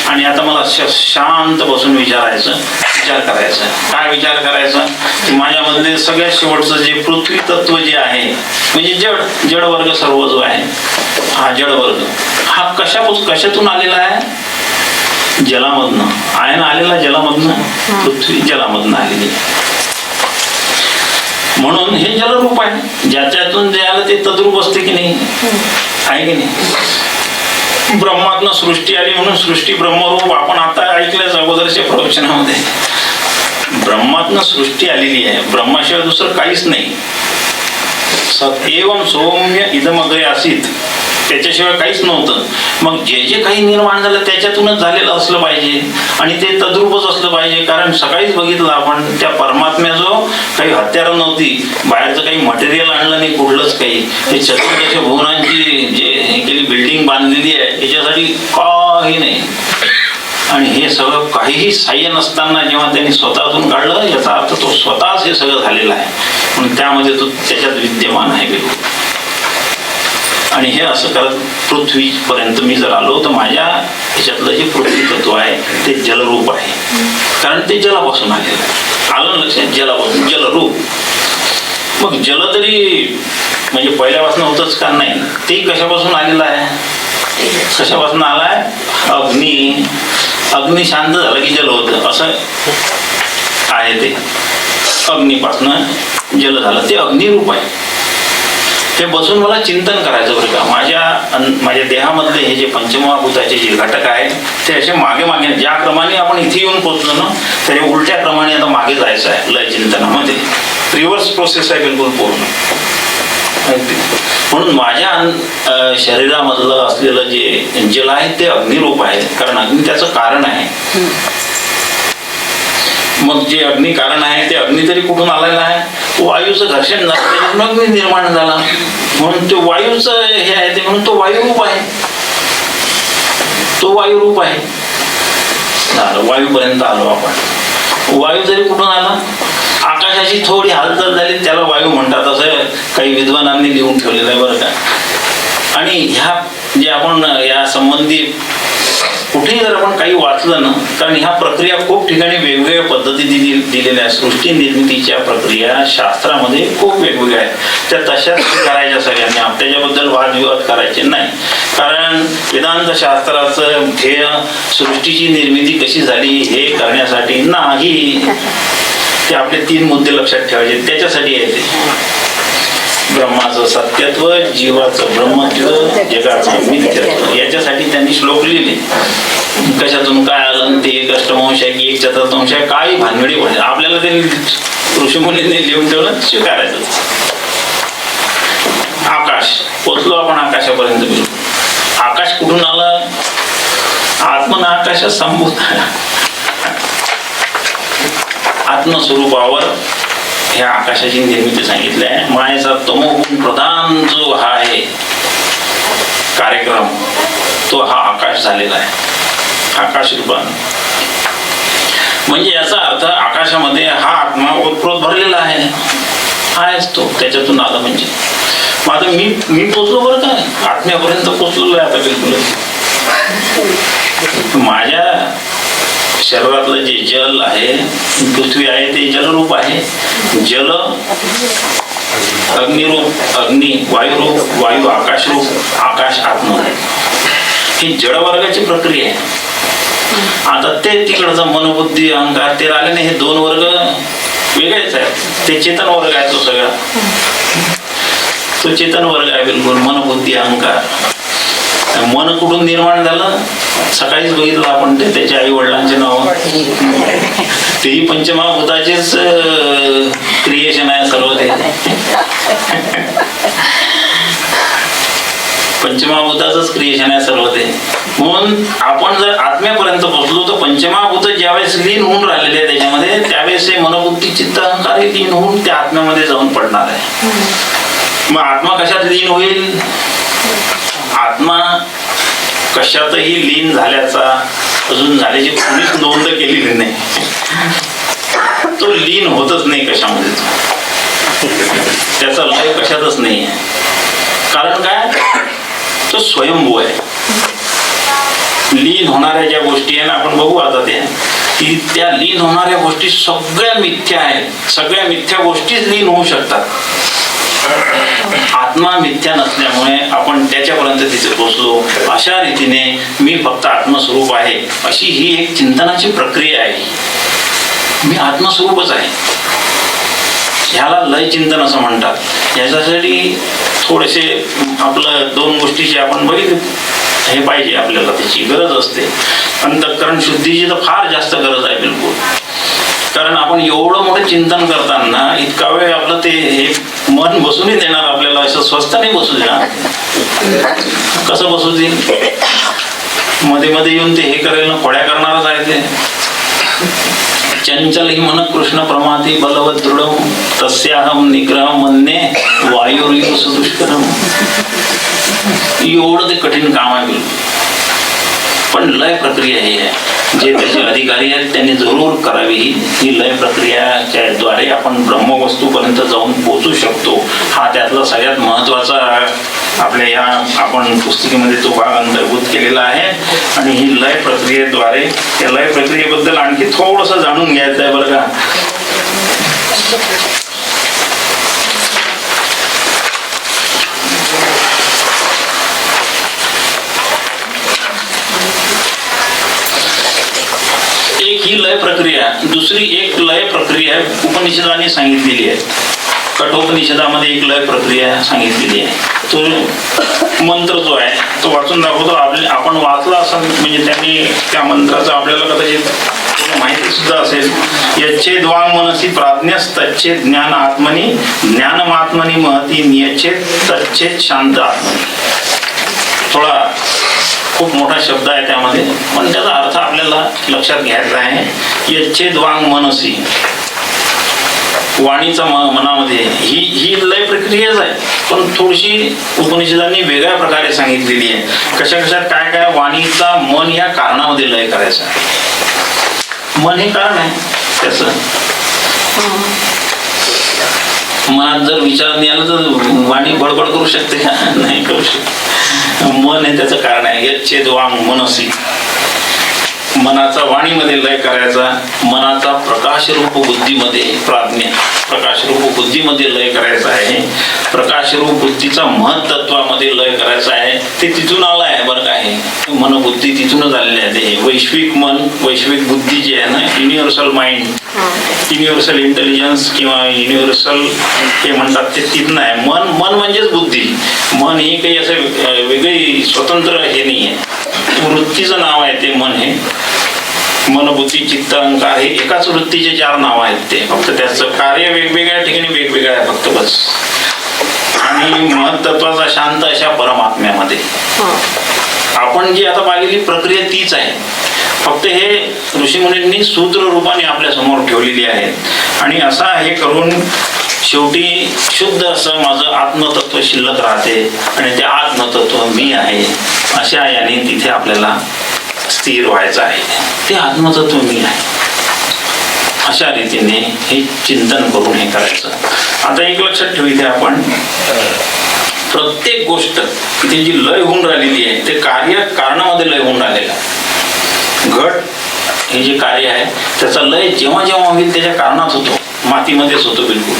आणि आता मला शांत बसून विचार करायचा. काय विचार करायचा? की माझ्यामधले सगळ्यात शेवटचं जे पृथ्वी तत्व जे आहे, म्हणजे जड वर्ग सर्व जो आहे, हा जड वर्ग हा कशातून आलेला आहे? जलामधनं आहे ना, आलेला जलामधनं. पृथ्वी जलामधनं आलेली. म्हणून हे जलरूप आहे. ज्याच्यातून जे आलं ते तद्रूप असते की नाही, आहे की नाही? ब्रह्मातनं सृष्टी आली म्हणून सृष्टी ब्रह्मरूप. आपण आता ऐकलंच अगोदरच्या प्रवचनामध्ये, ब्रह्मातनं सृष्टी आलेली आहे. ब्रह्माशिवाय दुसरं काहीच नाही. सत्येवम सौम्य इदमग्रे आसीत, त्याच्याशिवाय काहीच नव्हतं. मग जे जे काही निर्माण झालं त्याच्यातूनच झालेलं असलं पाहिजे आणि ते तद्रूपच असलं पाहिजे. कारण सकाळीच बघितलं आपण, त्या परमात्म्याजो काही हत्यारं नव्हती, बाहेरचं काही मटेरियल आणलं नाही, कुठलंच काही. हे चतुर्दश भुवनांची जे केली बिल्डिंग बांधलेली आहे त्याच्यासाठी काही नाही. आणि हे सगळं काहीही साह्य नसताना जेव्हा त्यांनी स्वतःतून काढलं, याचा अर्थ तो स्वतःच हे सगळं झालेलं आहे. म्हणून त्यामध्ये तो त्याच्यात विद्यमान आहे बिलकुल. आणि हे असं करत पृथ्वीपर्यंत मी जर आलो तर माझ्या ह्याच्यातलं जे पृथ्वी तत्व आहे ते जलरूप आहे. कारण ते जलापासून आलेलं आहे. आलं लक्षात? जलापासून जलरूप. मग जल तरी म्हणजे पहिल्यापासून होतच का? नाही. ते कशापासून आलेलं आहे? कशापासून आलाय? अग्नी. अग्नी शांत झालं की जल होतं, असं आहे ते. अग्नीपासून जल झालं, ते अग्निरूप आहे. हे बसून मला चिंतन करायचं बरं का. माझ्या देहामधले हे जे पंचमहाभूताचे जे घटक आहे ते असे मागे ज्या क्रमाने आपण इथे येऊन पोहोचलो ना, त्याच्या उलट्या क्रमाने आता मागे जायचं आहे लय चिंतनामध्ये. रिव्हर्स प्रोसेस आहे बिलकुल पूर्ण. म्हणून माझ्या शरीरामधलं असलेलं जे जल आहे ते अग्निरूप आहे. कारण अग्नी त्याचं कारण आहे. मग जे अग्नी कारण आहे ते अग्नी तरी कुठून आलेला आहे? वायूचं घर्षण झालं, त्याच्यातून अग्नी निर्माण झाला. म्हणून ते वायूचं हे आहे ते, म्हणून तो वायुरूप आहे. तो वायुरूप आहे. वायूपर्यंत आलो आपण. वायू जरी कुठून आला? आकाशाची थोडी हालचाल झाली त्याला वायू म्हणतात, असं काही विद्वानांनी लिहून ठेवलेलं आहे बरं का. आणि ह्या जे आपण या संबंधी कुठेही जर आपण काही वाचलं ना, कारण ह्या प्रक्रिया खूप ठिकाणी वेगवेगळ्या पद्धती दिलेल्या आहेत. सृष्टी निर्मितीच्या प्रक्रिया शास्त्रामध्ये खूप वेगवेगळ्या आहेत. त्या तशाच करायच्या सगळ्यांनी, त्याच्याबद्दल वादविवाद करायचे नाही. कारण वेदांत शास्त्राचं ध्येय सृष्टीची निर्मिती कशी झाली हे करण्यासाठी नाही. ते आपले 3 मुद्दे लक्षात ठेवायचे, त्याच्यासाठी आहे ते. ब्रह्माचं सत्यत्व, जीवाचं ब्रह्मत्व, जगाचं मिथ्यत्व, याच्यासाठी त्यांनी श्लोक लिहिले. कशातून काय आलं ते एक अष्टमांश आहे की एक चतुर्थांश आहे, काही भानगडी पडले. आपल्याला ते ऋषीमुनींनी लिहून ठेवलं, स्वीकारायचं. आकाश, पोचलो आपण आकाशापर्यंत गेलो. आकाश कुठून आलं? आत्मन आकाशात संभूत, आत्मस्वरूपावर ह्या आकाशाची निर्मिती सांगितली आहे. मायेचा तमोगुण प्रधान जो हा आहे कार्यक्रम, तो हा आकाश झालेला आहे. आकाश रूपान म्हणजे याचा अर्थ आकाशामध्ये हा आत्मा ओतप्रोत भरलेला आहेच तो, त्याच्यातून आला. म्हणजे मग आता मी पोचलो बरं का, आत्म्यापर्यंत पोचलेलो आहे आता बिलकुल. माझ्या शरीरातलं जे जल आहे, पृथ्वी आहे, ते जलरूप आहे. जल अग्निरूप, अग्नी वायुरूप, वायू आकाशरूप, आकाश आत्मा आहे. ही जडवर्गाची प्रक्रिया आहे. आता ते तिकडचा मनोबुद्धी अहंकार ते राहिले नाही. हे 2 वर्ग वेगळेच आहेत. ते चेतन वर्ग आहे, तो सगळा तो चेतन वर्ग आहे बिलकुल. मनोबुद्धी अहंकार. मन कुठून निर्माण झालं? सकाळीच बघितलं आपण, ते त्याच्या आई वडिलांचे नाव, तेही पंचमहाभूताचेच क्रिएशन आहे सर्व. ते पंचमहाभूताचंच क्रिएशन आहे सर्व ते. म्हणून आपण जर आत्म्यापर्यंत पोहोचलो तर पंचमहाभूत ज्यावेळेस लीन होऊन राहिलेले आहे त्याच्यामध्ये, त्यावेळेस हे मनोबुद्धी चित्त अहंकार हे लीन होऊन त्या आत्म्यामध्ये जाऊन पडणार आहे. मग आत्मा कशात लीन होईल? आत्मा कशातही लीन झाल्याचा अजून झाल्याची कोणीच नोंद केलेली नाही. तो लीन होतच नाही कशामध्ये, त्याचा लय कशातच नाही आहे. कारण काय? तो स्वयंभू आहे. लीन होणाऱ्या ज्या गोष्टी आहे ना, आपण बघू आता त्या लीन होणाऱ्या गोष्टी सगळ्या मिथ्या आहेत. सगळ्या मिथ्या गोष्टीच लीन होऊ शकतात. आत्मा मिथ्या नसल्यामुळे आपण त्याच्यापर्यंत तिथे पोहोचलो. अशा रीतीने मी फक्त आत्मस्वरूप आहे, अशी ही एक चिंतनाची प्रक्रिया आहे. मी आत्मस्वरूपच आहे. ह्याला लय चिंतन असं म्हणतात. याच्यासाठी थोडेसे आपलं 2 गोष्टीचे आपण बघितले हे पाहिजे, आपल्याला त्याची गरज असते. अंतःकरण शुद्धीची तर फार जास्त गरज आहे बिलकुल. कारण आपण एवढं मोठं चिंतन करताना इतका वेळ आपलं ते हे मन बसूनही देणार आपल्याला, असं स्वस्त नाही बसू देणार. कसं बसू देईल? मध्ये मध्ये येऊन ते हे करेल ना, खोड्या करणारच आहे ते. चंचल ही मन कृष्ण प्रमाती बलवत दृढम तस्याहम निग्रह मन्ये वायुरिव सुदुष्करम. एवढं ते कठीण काम आहे बिलकुल. पण लय प्रक्रिया ही आहे. जे त्याचे अधिकारी आहेत त्यांनी जरूर करावी. ही लय प्रक्रियाच्या द्वारे आपण ब्रह्मवस्तूपर्यंत जाऊन पोहोचू शकतो. हा त्यातला सगळ्यात महत्वाचा आपल्या या आपण पुस्तिकेमध्ये तो भाग अंतर्भूत केलेला आहे. आणि ही लय प्रक्रियेद्वारे, त्या लय प्रक्रियेबद्दल आणखी थोडंसं जाणून घ्यायचं आहे बरं का. एक ही लय प्रक्रिया, दुसरी एक लय प्रक्रिया उपनिषदाने सांगितलेली आहे. कठोपनिषदामध्ये एक लय प्रक्रिया सांगितलेली आहे. तो मंत्र जो आहे तो वाचून दाखवतो. आपण वाचला असं म्हणजे त्यांनी त्या मंत्राचा आपल्याला कदाचित माहिती सुद्धा असेल. यच्छेद वांग मनसी प्राज्ञस तच्छेद ज्ञान आत्मनी ज्ञानमात्मनी महती नियच्छेद तच्छेद शांत आत्मनी. थोडा खूप मोठा शब्द आहे त्यामध्ये, पण त्याचा अर्थ आपल्याला लक्षात घ्यायचा आहे. यच्छेद वांग मनसी, वाणीचा मनामध्ये ही लय प्रक्रियाच आहे, पण थोडीशी उपनिषदांनी वेगळ्या प्रकारे सांगितलेली आहे. कशा कशात काय काय वाणीचा मन या कारणामध्ये लय करायचा आहे. मन हे कारण आहे त्याचं. मनात जर विचार नाही आला तर वाणी बडबड करू शकते का? नाही करू शकते. मन हे त्याचं कारण आहे. यच्छेद वांग मनसी, मनाचा वाणीमध्ये लय करायचा, मनाचा प्रकाशरूप बुद्धीमध्ये प्राज्ञा, प्रकाशरूप बुद्धीमध्ये लय करायचा आहे, प्रकाशरूप बुद्धीचा महत्त्वामध्ये लय करायचा आहे. ते तिथून आलं आहे बरं का. हे मन बुद्धी तिथूनच आलेले आहे. ते वैश्विक मन, वैश्विक बुद्धी जी आहे ना, युनिव्हर्सल माइंड, युनिव्हर्सल इंटेलिजन्स किंवा युनिव्हर्सल हे म्हणतात, ते तिथून आहे. मन मन म्हणजेच बुद्धी. मन ही काही असं वेगळी स्वतंत्र हे नाही आहे, वृत्तीचं नाव आहे ते मन. हे मन बुद्धी चित्त अहंकार हे एकाच वृत्तीचे 4 नाव आहेत. ते फक्त त्याचं कार्य वेगवेगळ्या ठिकाणी वेगवेगळं आहे फक्त बस. आणि महत्त्वाचा शांत अशा परमात्म्यामध्ये आपण जी आता पाहिलेली प्रक्रिया तीच आहे. फक्त हे ऋषीमुनींनी सूत्र रूपाने आपल्या समोर ठेवलेली आहेत. आणि असा हे करून शेवटी शुद्ध असं माझं आत्मतत्व शिल्लक राहते आणि ते आत्मतत्व मी आहे अशा याने तिथे आपल्याला स्थिर व्हायचं आहे. ते आत्मतत्व मी आहे अशा रीतीने हे चिंतन करून हे करायचं. आता एक लक्षात ठेवू, इथे आपण प्रत्येक गोष्ट इथे जी लय होऊन राहिलेली आहे ते कार्य कारणामध्ये लय होऊन राहिलेलं आहे. घट हे जे कार्य आहे त्याचा लय जेव्हा जेव्हा होईल त्याच्या कारणात होतो, मातीमध्येच होतो बिलकुल.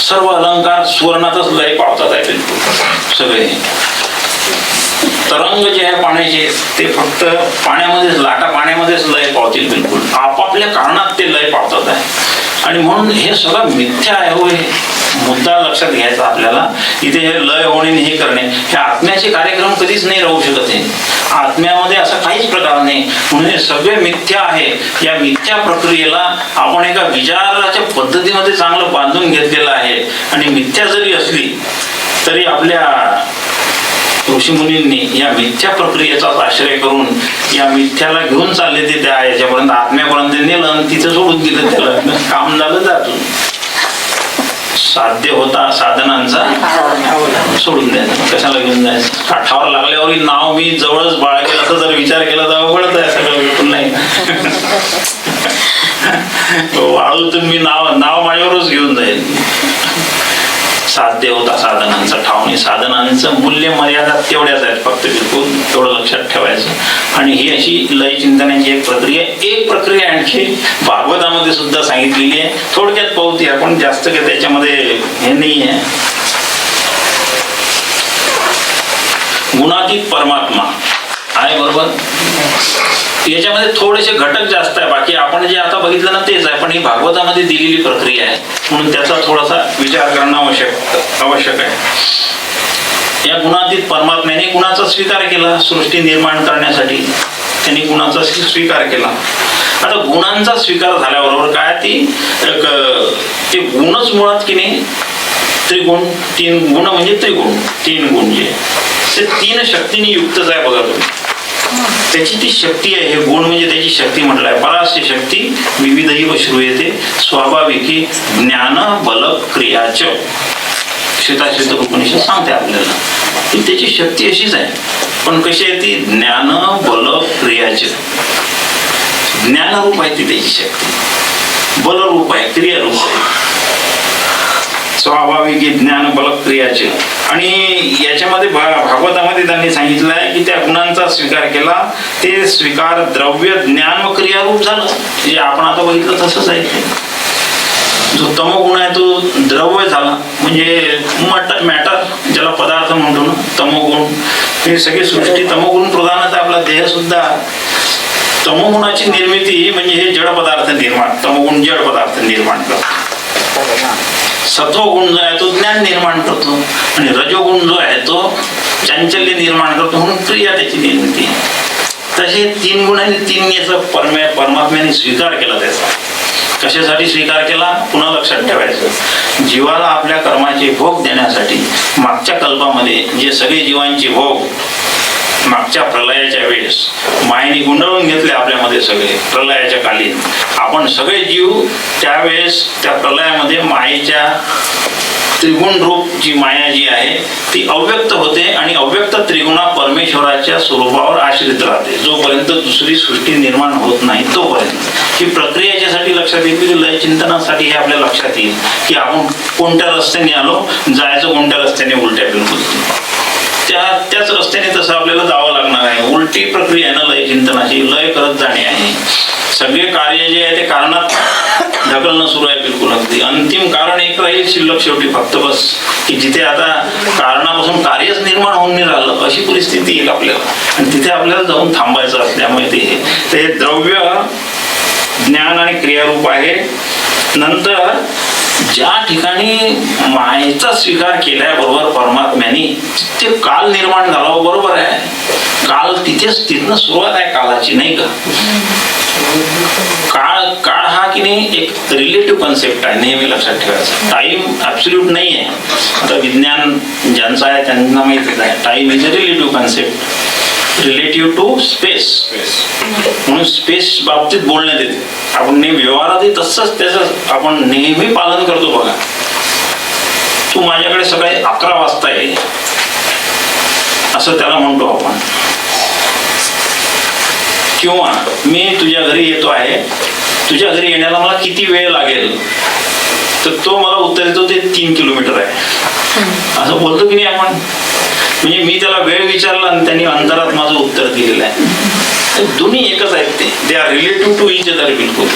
सर्व अलंकार सुवर्णातच लय पावतात आहे बिलकुल सगळे. तरंग जे आहे पाण्याचे ते फक्त पाण्यामध्येच, लाटा पाण्यामध्येच लय पावतील बिलकुल. आपापल्या कारणात ते लय पावतात आहे. आणि म्हणून हे सगळं मिथ्या आहे. हो, हे मुद्दा लक्षात घ्यायचा आपल्याला. इथे हे लय होणे हे करणे हे आत्म्याचे कार्यक्रम कधीच नाही राहू शकत. हे आत्म्यामध्ये असा काहीच प्रकार नाही. म्हणून हे सगळे मिथ्या आहे. या मिथ्या प्रक्रियेला आपण एका विचाराच्या पद्धतीमध्ये चांगलं बांधून घेतलेलं आहे. आणि मिथ्या जरी असली तरी आपल्या ऋषीमुनींनी या मिथ्या प्रक्रियेचा आश्रय करून या मिथ्याला घेऊन चालले. ते त्या याच्यापर्यंत आत्म्यापर्यंत नेलं आणि तिथं सोडून दिलं. त्याला काम झालं त्यातून. साध्य होता साधनांचा सोडून द्यायचं, कशाला घेऊन जायचं. काठावर लागल्यावर नाव मी जवळच बाळगेल असं जर विचार केला तर अवघडच आहे सगळं. विकून नाही वाळूतून मी नाव माझ्यावरच घेऊन जाईल. साध्य होता साधनांचा ठावणी. साधनांचं मूल्य मर्यादा तेवढ्याच आहेत फक्त, बिलकुल तेवढं लक्षात ठेवायचं. आणि ही अशी लय चिंतनाची एक प्रक्रिया आणखी भागवतामध्ये सुद्धा सांगितलेली आहे. थोडक्यात पाहू ती आपण, जास्त काही त्याच्यामध्ये हे नाही आहे. गुणातीत परमात्मा आहे बरोबर. याच्यामध्ये थोडेसे घटक जास्त आहे. बाकी आपण जे आता बघितलं ना तेच आहे, पण ही भागवतामध्ये दिलेली प्रक्रिया आहे म्हणून त्याचा थोडासा विचार करणं आवश्यक आहे. या गुणातीत परमात्म्याने गुणाचा स्वीकार केला सृष्टी निर्माण करण्यासाठी. त्यांनी गुणाचा स्वीकार केला. आता गुणांचा स्वीकार झाल्याबरोबर काय ते गुणच मुळात की नाही त्रिगुण, 3 गुण म्हणजे त्रिगुण, 3 गुण जे ते 3 शक्तीने युक्तच आहे बघा तुम्ही. त्याची ती शक्ती आहे. हे गुण म्हणजे त्याची शक्ती म्हटलंय. परास्य शक्ती विविधैव श्रूयते स्वाभाविकी ज्ञान बल क्रियाच. श्वेताश्वेत उपनिषद सांगते आपल्याला की त्याची शक्ती अशीच आहे. पण कशी आहे ती? ज्ञान बल क्रियाच. ज्ञानरूप आहे ती त्याची शक्ती, बलरूप आहे, क्रियारूप आहे. स्वाभाविक ज्ञान बल क्रियाचे. आणि याच्यामध्ये भागवतामध्ये त्यांनी सांगितलं आहे की त्या गुणांचा स्वीकार केला. ते स्वीकार द्रव्य ज्ञान व क्रियारूप झालं. जे आपण आता बघितलं तसंच आहे. जो तमोगुण आहे तो द्रव्य झाला, म्हणजे मॅटर ज्याला पदार्थ म्हणतो ना, तमोगुण. हे सगळी सृष्टी तमोगुण प्रधानच. आपला देह सुद्धा तमोगुणाची निर्मिती म्हणजे हे जड पदार्थ निर्माण, तमोगुण जड पदार्थ निर्माण करतो. सत्वगुण जो आहे तो ज्ञान निर्माण करतो आणि रजोगुण जो आहे तो चांचल्य निर्माण करतो, म्हणून क्रिया त्याची निर्मिती. तसे 3 गुणांनी 3 याचा परमात्म्याने स्वीकार केला. त्याचा कशासाठी स्वीकार केला पुन्हा लक्षात ठेवायचं. जीवाला आपल्या कर्माचे भोग देण्यासाठी मागच्या कल्पामध्ये जे सगळे जीवांचे भोग मागच्या प्रलयाच्या वेळेस मायेने गुंडाळून घेतले आपल्यामध्ये सगळे. प्रलयाच्या कालीन आपण सगळे जीव त्यावेळेस त्या प्रलयामध्ये मायेच्या त्रिगुण रूप जी माया जी आहे ती अव्यक्त होते आणि अव्यक्त त्रिगुणा परमेश्वराच्या स्वरूपावर आश्रित राहते जोपर्यंत दुसरी सृष्टी निर्माण होत नाही तोपर्यंत. ही प्रक्रिया याच्यासाठी लक्षात येईल, लय चिंतनासाठी हे आपल्या लक्षात येईल की आपण कोणत्या रस्त्याने आलो, जायचं कोणत्या रस्त्याने, उलट्या बिलकुल. त्याच रस्त्याने तसं आपल्याला जावं लागणार आहे. उलटी प्रक्रिया आहे ना लय चिंतनाची, लय करत जाणे आहे. सगळे कार्य जे आहे ते कारणात ढकलणं सुरू आहे बिलकुल. अगदी अंतिम कारण एक राहील शिल्लक शेवटी फक्त बस, की जिथे आता कारणापासून कार्यच निर्माण होऊन नाही राहिलं अशी परिस्थिती येईल आपल्याला, आणि तिथे आपल्याला जाऊन थांबायचं असल्यामुळे ते द्रव्य ज्ञान आणि क्रियारूप आहे. नंतर ज्या ठिकाणी मायेचा स्वीकार केल्याबरोबर परमात्म्याने ते काल निर्माण झाला, बरोबर आहे. काल तिथनं सुरुवात आहे कालाची, नाही का. काळ हा की नाही एक रिलेटिव्ह कॉन्सेप्ट आहे, नेहमी लक्षात ठेवायचं. टाइम ऍब्सोल्यूट नाही आहे. आता विज्ञान ज्यांचं आहे त्यांना माहितीच आहे, time is a relative concept, relative to space. म्हणून स्पेस बाबतीत बोलण्यात येते. आपण नेहमी व्यवहारातही तसंच त्याचं आपण नेहमी पालन करतो. बघा, तू माझ्याकडे सकाळी 11 वाजता ये असं त्याला म्हणतो आपण, किंवा मी तुझ्या घरी येतो आहे, तुझ्या घरी येण्याला मला किती वेळ लागेल, तर तो मला उत्तर देतो ते 3 किलोमीटर आहे, असं बोलतो की नाही आपण. म्हणजे मी त्याला वेळ विचारला आणि त्यांनी अंतरात माझं उत्तर दिलेलं आहे. दोन्ही एकच आहेत, ते are relative to each other बिलकुल.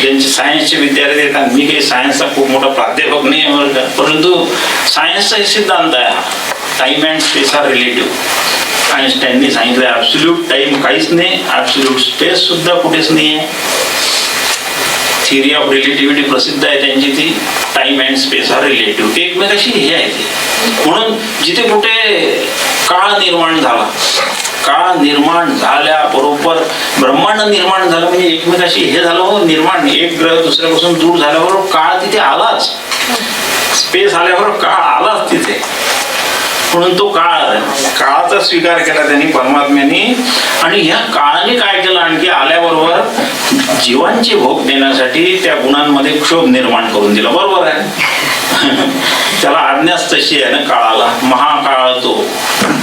ज्यांचे सायन्सचे विद्यार्थी येतात, मी काही सायन्सचा खूप मोठा प्राध्यापक नाही आहे बरं का, परंतु सायन्सचा सिद्धांत आहे हा, time and space are relative. आइन्स्टाईननी सांगितलं ऍब्सोल्यूट टाइम काहीच नाही, ऍब्सोल्यूट स्पेस सुद्धा कुठेच नाही आहे. थिअरी ऑफ रिलेटिव्हिटी प्रसिद्ध आहे त्यांची, ती time and space are relative, एकमेकाशी हे आहे ते. म्हणून जिथे कुठे काळ निर्माण झाला, काळ निर्माण झाल्याबरोबर ब्रह्मांड निर्माण झालं, म्हणजे एकमेकाशी हे झालं हो निर्माण, एक ग्रह दुसऱ्यापासून दूर झाल्याबरोबर काळ तिथे आलाच, स्पेस आल्याबरोबर काळ आलाच तिथे. म्हणून तो काळाचा स्वीकार केला त्यांनी परमात्म्याने, आणि ह्या काळाने काय केलं आणखी आल्याबरोबर जीवांचे भोग देण्यासाठी त्या गुणांमध्ये क्षोभ निर्माण करून दिला, बरोबर आहे. त्याला आज्ञाच तशी आहे ना काळाला, महाकाळ तो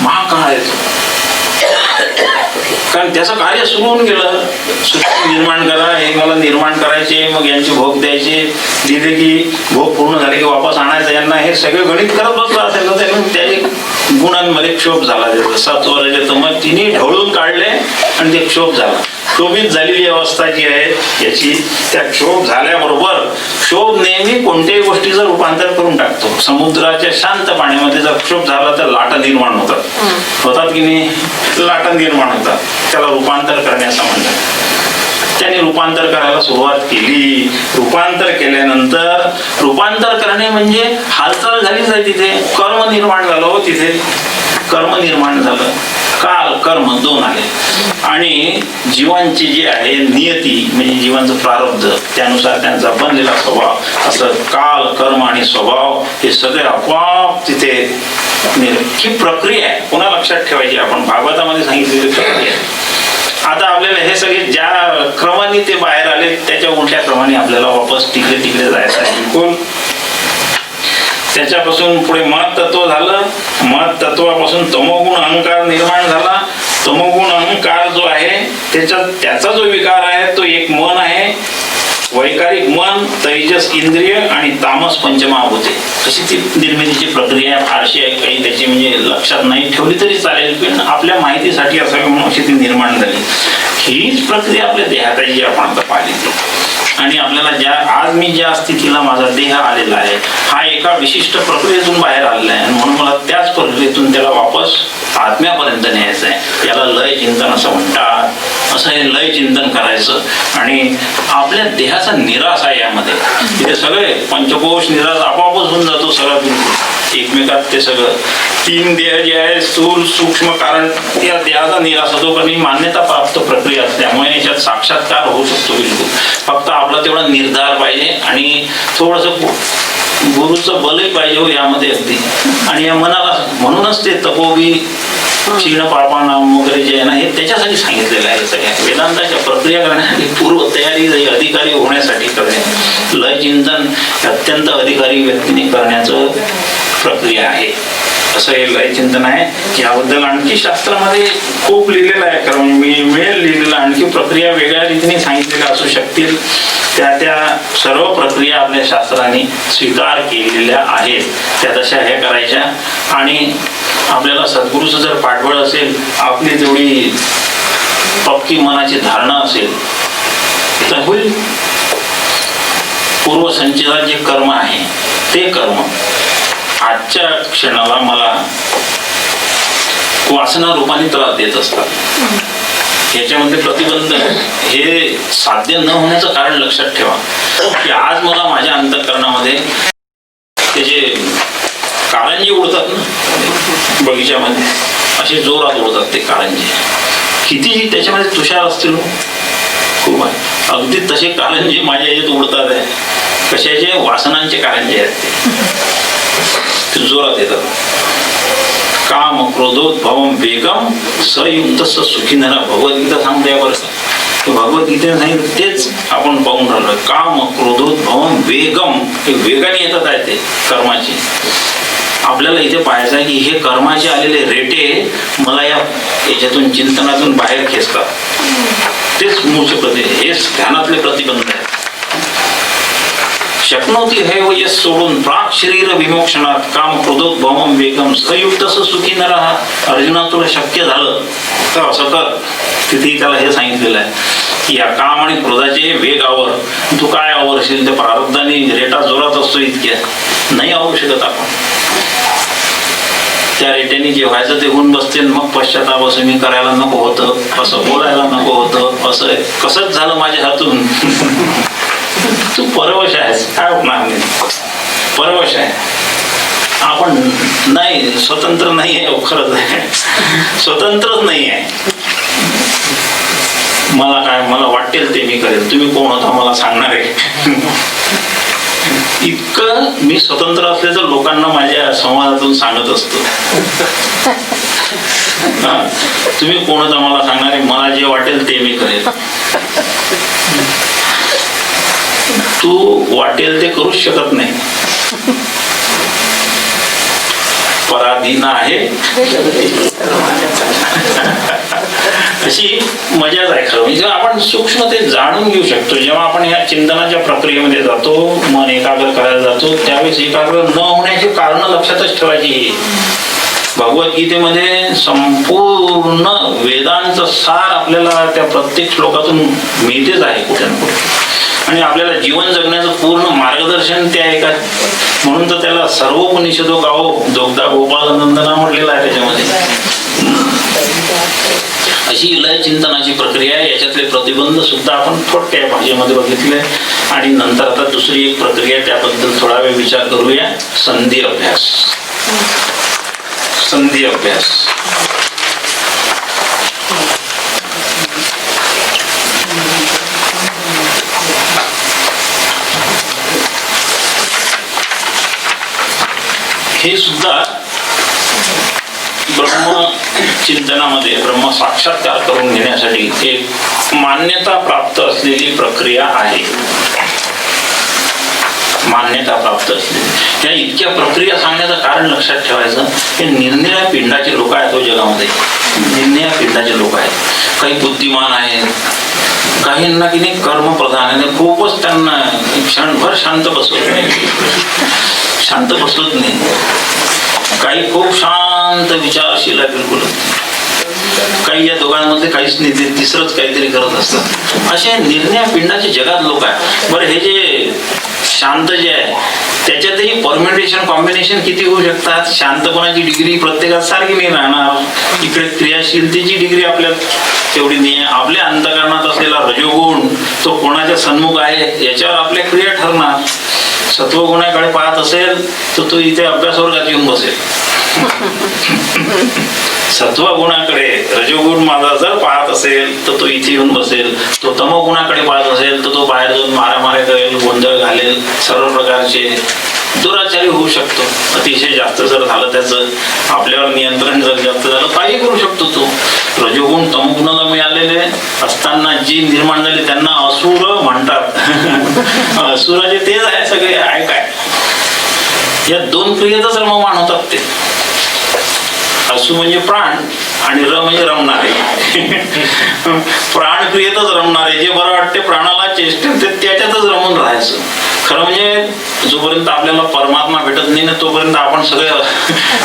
महाकाळ आहे तो, कारण त्याचं कार्य सुरू होऊन गेलं. सृष्टी निर्माण करा, हे मला निर्माण करायचे, मग यांचे भोग द्यायचे, दिले की भोग पूर्ण झाले की वापस आणायचं यांना, हे सगळे गणित करत बसला असेल ना त्याने. त्या गुणांमध्ये क्षोभ झाला, सत्वरज मग तिन्ही ढवळून काढले आणि ते क्षोभ झाला. क्षोभित झालेली अवस्था जी आहे याची, त्या क्षोभ झाल्याबरोबर क्षोभ नेहमी कोणत्याही गोष्टीचं रूपांतर करून टाकतो. समुद्राच्या शांत पाण्यामध्ये जर क्षोभ झाला तर लाटा निर्माण होतात की नाही, लाटा निर्माण होतात, त्याला रूपांतर करणे असं म्हणतात. त्याने रूपांतर करायला सुरुवात केली. रूपांतर केल्यानंतर, रूपांतर करणे म्हणजे हालचाल झालीच आहे तिथे, कर्म निर्माण झालं हो तिथे, कर्म निर्माण झालं, काल कर्म दोन आले. आणि जीवांची जी आहे नियती म्हणजे जीवांचं प्रारब्ध, त्यानुसार त्यांचा बनलेला स्वभाव, असं काल कर्म आणि स्वभाव हे सगळे आपोआप तिथे ही प्रक्रिया आहे. पुन्हा लक्षात ठेवायची, आपण भागवतामध्ये सांगितलेली प्रक्रिया. आता आपल्याला हे सगळे ज्या क्रमाने ते बाहेर आले त्याच्या उलट्या क्रमाने आपल्याला वापस तिकडे जायचं आहे बिलकुल. त्याच्यापासून पुढे महत तत्व झालं, महत तत्वापासून तमोगुण अहंकार निर्माण झाला. तमोगुण अहंकार जो आहे त्याचा जो विकार आहे तो एक मन आहे, वैकारिक मन, तैजस इंद्रिय आणि तामस पंचमहाभूते, अशी ती निर्मितीची प्रक्रिया फारशी आहे. काही त्याची म्हणजे लक्षात नाही ठेवली तरी चालेल, पण आपल्या माहितीसाठी असावी म्हणून अशी ती निर्माण झाली. हीच प्रक्रिया आपल्या देहात आहे जी आपण आता पाहिली. आणि आपल्याला आज मी ज्या स्थितीला माझा देह आलेला आहे हा एका विशिष्ट प्रक्रियेतून बाहेर आलेला आहे, आणि म्हणून मला त्याच प्रक्रियेतून त्याला वापस आत्म्यापर्यंत न्यायचं आहे. याला लय चिंतन असं म्हणतात. असं हे लय चिंतन करायचं, आणि आपल्या देहाचा निराश आहे यामध्ये. तिथे सगळे पंचकोश निराश आपोआपच होऊन जातो सगळं बिलकुल एकमेकात. ते सगळं 3 देह जे आहे स्थूल सूक्ष्म, कारण त्या देहाचा निराश होतो, पण ही मान्यता प्राप्त प्रक्रिया असल्यामुळे याच्यात साक्षात्कार होऊ शकतो बिलकुल. फक्त आपला तेवढा निर्धार पाहिजे आणि थोडंसं गुरुचं बलही पाहिजे हो यामध्ये अगदी. आणि या मनाला, म्हणूनच ते तपोवी क्षीण पापानाम वगैरे जे आहे ना, हे त्याच्यासाठी सांगितलेलं आहे. सगळ्या वेदांताच्या प्रक्रिया करण्यासाठी, पूर्व तयारी अधिकारी होण्यासाठी करणे. लय चिंतन अत्यंत अधिकारी व्यक्तीने करण्याचं प्रक्रिया आहे. असं हे लय चिंतन आहे. याबद्दल आणखी शास्त्रामध्ये खूप लिहिलेलं आहे, कारण मिळेल लिहिलेलं आणखी प्रक्रिया वेगळ्या रीतीने सांगितलेल्या असू शकतील. त्या सर्व प्रक्रिया आपल्या शास्त्राने स्वीकार केलेल्या आहेत. त्या तशा हे करायच्या. आणि आपल्याला सद्गुरूचं जर पाठबळ असेल, आपली तेवढी पक्की मनाची धारणा असेल तर होईल. पूर्वसंचित जे कर्म आहे ते कर्म आजच्या क्षणाला मला वासना रूपाने त्रास देत असतात. याच्यामध्ये प्रतिबंध हे साध्य न होण्याचं कारण लक्षात ठेवा की आज मला माझ्या अंतःकरणामध्ये त्याचे कारंजे उडतात ना बगीच्यामध्ये, असे जोरात उडतात ते कारंजे. किती त्याच्यामध्ये तुषार असतील खूप आहे. अगदी तसे कारंजे माझ्या याच्यात उडतात आहे. कशाचे? वासनांचे कारंजे आहेत ते जोरात येतात. काम क्रोधोद्भवम वेगम सयुक्त सुखी नरा. भगवद्गीता सांगते बरं का. भगवद्गीतेने सांगितलं तेच आपण पाहून राहिलो. काम क्रोधोद्भवम वेगम, हे वेगाने येतात आहे ते कर्माची. आपल्याला इथे पाहायचं आहे की हे कर्माचे आलेले रेटे मला याच्यातून चिंतनातून बाहेर खेचतात. तेच मूळचे हेच ध्यानातले प्रतिबंध आहेत. शक्नोती है व यश सोडून प्राक शरीर विमोक्षणात काम क्रोधोद्भवम वेगम संयुक्त सुखी न राहा. अर्जुना तुला शक्य झालं तर असं कर. तिथे त्याला हे सांगितलेलं आहे की या काम आणि क्रोधाचे वेगावर तू काय आवरशील. ते प्रारब्धाने रेटा जोरात असतो इतक्या नाही आवरू शकत आपण. त्या रेट्याने जे व्हायचं ते होऊन बसते. मग पश्चाताप असं मी करायला नको होतं, असं बोलायला नको होतं, असं कसंच झालं माझ्या हातून. तू परवश आहेस, काय होणार नाही. परवश आहे आपण. नाही स्वतंत्र नाही आहे. खरंच आहे स्वतंत्रच नाही आहे. मला काय मला वाटेल ते मी करेल. तुम्ही कोण होता मला सांगणार आहे. इतकं मी स्वतंत्र असल्याचं लोकांना माझ्या संवादातून सांगत असतो. तुम्ही कोण होता मला सांगणार आहे. मला जे वाटेल ते मी करेल. तू वाटेल ते करूच शकत नाही. पराधीन आहे अशी मजाच आहे खरं. म्हणजे आपण सूक्ष्म ते जाणून घेऊ शकतो. जेव्हा आपण या चिंतनाच्या प्रक्रियेमध्ये जातो, मन एकाग्र करायला जातो, त्यावेळेस एकाग्र न होण्याची कारण लक्षातच ठेवायची. भगवद्गीतेमध्ये संपूर्ण वेदांचं सार आपल्याला त्या प्रत्येक श्लोकातून मिळतेच आहे कुठे ना कुठे. आणि आपल्याला जीवन जगण्याचं पूर्ण मार्गदर्शन ते आहे का. म्हणून तर त्याला सर्वोपनिषदो गावो दोग्धा गोपाळ नंदना म्हटलेलं आहे त्याच्यामध्ये. अशी लय चिंतनाची प्रक्रिया आहे. याच्यातले प्रतिबंध सुद्धा आपण थोडक्या भाषेमध्ये बघितले. आणि नंतर आता दुसरी एक प्रक्रिया, त्याबद्दल थोडा वेळ विचार करूया. संधी अभ्यास. संधी अभ्यास हे सुद्धा ब्रह्मचिंतनामध्ये ब्रह्म साक्षात्कार करून घेण्यासाठी एक मान्यता प्राप्त असलेली प्रक्रिया आहे. मान्यता प्राप्त असलेली त्या इतक्या प्रक्रिया सांगण्याचं कारण लक्षात ठेवायचं. हे निरनिराळ्या पिंडाचे लोक आहेत जगामध्ये. निरनिराळ्या पिंडाचे लोक आहेत. काही बुद्धिमान आहेत, काहींना की नाही कर्मप्रधान आहे. खूपच त्यांना क्षणभर शांत बसवत नाही. शांत बसवत नाही. काही खूप शांत विचारशील आहे बिलकुल. काही या दोघांमध्ये काहीच नाही, ते तिसरंच काहीतरी करत असतात. असे निर्णय पिंडाचे जगात लोक आहेत. बरं हे जे शांत जे आहे त्याच्यातही परम्युटेशन कॉम्बिनेशन किती होऊ शकतात. शांतपणाची डिग्री प्रत्येकात सारखी नाही राहणार. इकडे क्रियाशीलतेची डिग्री आपल्यात तेवढी नाही आहे. आपल्या अंतःकरणात असलेला रजोगुण तो कोणाच्या सन्मुख आहे याच्यावर आपल्या क्रिया ठरणार. सत्वगुणाकडे पाहत असेल तर तो इथे अभ्यास वर्गात येऊन बसेल. सत्वगुणाकडे रजोगुण माझा जर पाहत असेल तर तो इथे येऊन बसेल. तो तमोगुणाकडे पाहत असेल तर तो बाहेर जाऊन मारामाऱ्या करेल, गोंधळ घालेल, सर्व प्रकारचे दुराचारी होऊ शकतो. अतिशय जास्त जर झालं त्याचं आपल्यावर नियंत्रण जर जास्त झालं काही करू शकतो तो. रजोगुण तमोगुणाला मिळालेले असताना जी निर्माण झाली त्यांना असुर म्हणतात. असुराचे तेच आहे सगळे आहे काय. या दोन क्रियेतच रममाण होतात ते. असु म्हणजे प्राण आणि र म्हणजे रमणारे. प्राण क्रियेतच रमणारे. जे बरं वाटते प्राणाला चेष्टा त्याच्यातच रमून राहायचं. खरं म्हणजे जोपर्यंत आपल्याला परमात्मा भेटत नाही ना तोपर्यंत आपण सगळे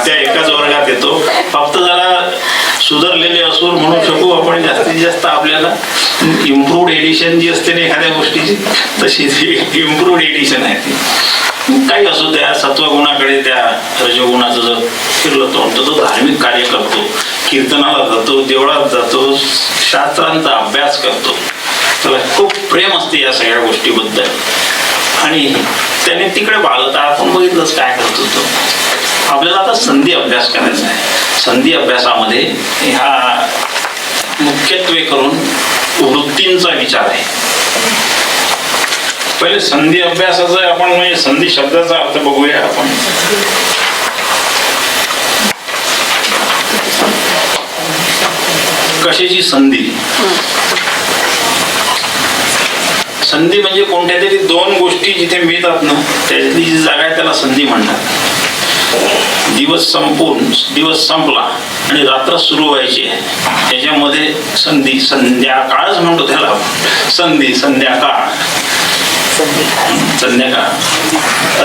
त्या एकाच वर्गात येतो. फक्त जरा सुधारलेले असूर म्हणू शकू आपण. जास्तीत जास्त आपल्याला इम्प्रूव्ड एडिशन जी असते ना एखाद्या गोष्टीची तशी ती इम्प्रूव्ड एडिशन आहे ती. काही असो त्या सत्वगुणाकडे त्या रजोगुणाचं जर फिरलं तर तो धार्मिक कार्य करतो, कीर्तनाला जातो, देवळात जातो, शास्त्रांचा अभ्यास करतो, त्याला खूप प्रेम असते या सगळ्या गोष्टीबद्दल. आणि त्याने तिकडे बाळगता आपण बघितलंच काय करतो तो. आपल्याला आता संधी अभ्यास करायचा आहे. संधी अभ्यासामध्ये ह्या मुख्यत्वे करून वृत्तींचा विचार आहे. पहिले संधी अभ्यासाचा आपण म्हणजे संधी शब्दाचा अर्थ बघूया आपण. कशाची संधी? संधी म्हणजे कोणत्या तरी दोन गोष्टी जिथे मिळतात ना त्यातली जी जागा आहे त्याला संधी म्हणतात. दिवस संपला आणि रात्र सुरू व्हायची आहे त्याच्यामध्ये संधी, संध्याकाळच म्हणतो त्याला संधी. संध्याकाळ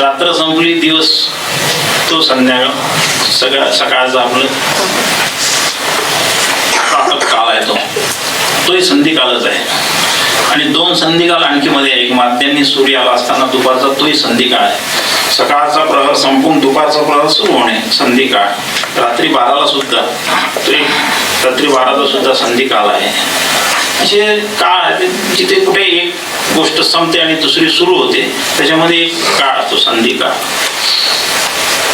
रात्र संपली, दिवस तो संध्याकाळ, सकाळचा आपलं काळ आहे तोही संधिकालच आहे. आणि दोन संधिकाल आणखी मध्ये एक माध्यान्ही सूर्य आला असताना दुपारचा तोही संधिकाळ आहे. सकाळचा प्रहर संपून दुपारचा प्रहर सुरू होणे संधिकाळ. रात्री 12ला सुद्धा तो एक रात्री 12चा सुद्धा संधिकाल आहे. असे काळ आहे जिथे कुठे एक गोष्ट संपते आणि दुसरी सुरू होते त्याच्यामध्ये एक काळ असतो संधिकाळ.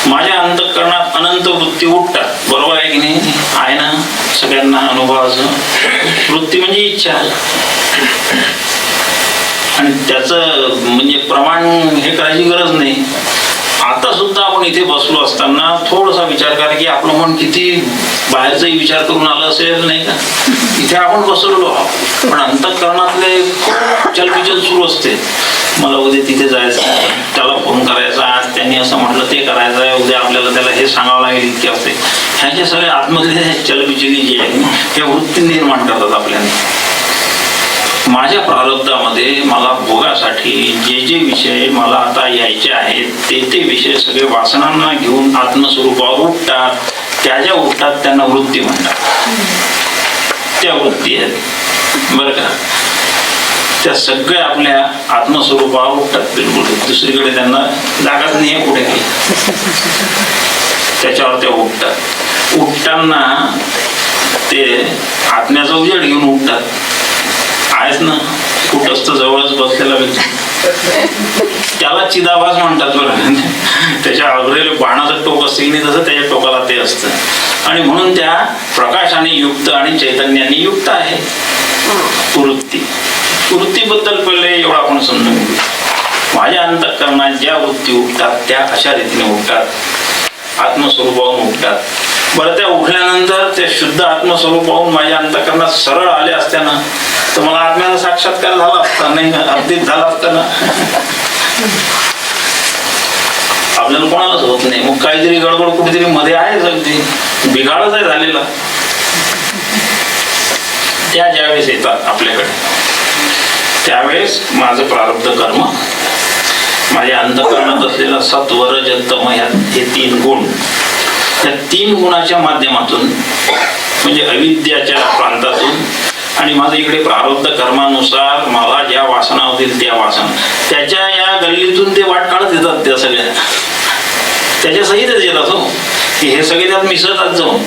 माझ्या अंतःकरणात अनंत वृत्ती उठतात. बरोबर आहे की नाही? आहे ना सगळ्यांना अनुभवाचं. वृत्ती म्हणजे इच्छा आणि त्याचं म्हणजे प्रमाण हे करायची गरज नाही. आता सुद्धा आपण इथे बसलो असताना थोडासा विचार करा की आपलं मन किती बाहेरचाही विचार करून आलं असेल नाही का. इथे आपण बसवलो आहोत पण अंतःकरणातले खूप चलबिचल सुरू असते. मला उद्या तिथे जायचं, त्याला फोन करायचा, आज त्यांनी असं म्हटलं ते करायचं आहे, उद्या आपल्याला त्याला हे सांगावं लागेल इतके असते. ह्याचे सगळे आतमधले चलबिचली जी आहे हे वृत्ती निर्माण करतात आपल्याला. माझ्या प्रारब्धामध्ये मला भोगासाठी जे जे विषय मला आता यायचे आहेत ते विषय सगळे वासनांना घेऊन आत्मस्वरूपावर उठतात. त्या ज्या उठतात त्यांना वृत्ती म्हणतात. त्या वृत्ती आहेत बरं का. त्या सगळ्या आपल्या आत्मस्वरूपावर उठतात बिलकुल. दुसरीकडे त्यांना जागाच नाही आहे कुठे काही. त्याच्यावर त्या उठतात. उठताना ते आत्म्याचा उजेड घेऊन उठतात. आहेच ना कुठंच जवळच बसलेला व्यक्ती त्याला चिदाभास म्हणतात बरं. त्याच्या अग्रेला बाणाचं टोक असतं की नाही तसं त्याच्या टोकाला ते असतं. आणि म्हणून त्या प्रकाशाने युक्त आणि चैतन्याने युक्त आहे वृत्ती. वृत्तीबद्दल पहिले एवढं आपण समजून घेऊ. माझ्या अंतःकरणात ज्या वृत्ती उठतात त्या अशा रीतीने उठतात, आत्मस्वरूपावरून उठतात. बरं त्या उठल्यानंतर त्या शुद्ध आत्मस्वरूपावरून माझ्या अंतःकरणात सरळ आले असताना तर मला आत्म्याचा साक्षात्कार झाला असता नाही का, अगदीच झाला असताना. आपल्याला कोणालाच होत नाही. मग काहीतरी गडबड कुठेतरी मध्ये आहे, अगदी बिघाडच आहे झालेला. त्या ज्यावेळेस येतात आपल्याकडे त्यावेळेस माझं प्रारब्ध कर्म, माझ्या अंतःकरणात असलेला सत्व रज तम हे 3 गुण, या 3 गुणाच्या माध्यमातून म्हणजे अविद्याच्या प्रांतातून आणि माझं इकडे प्रारब्ध कर्मानुसार मला ज्या वासना होतील त्या वासना त्याच्या या गल्लीतून ते वाट काढत येतात. त्या सगळ्या त्याच्या सहितच येतात हो. हे सगळे त्यात मिसळतात जाऊन.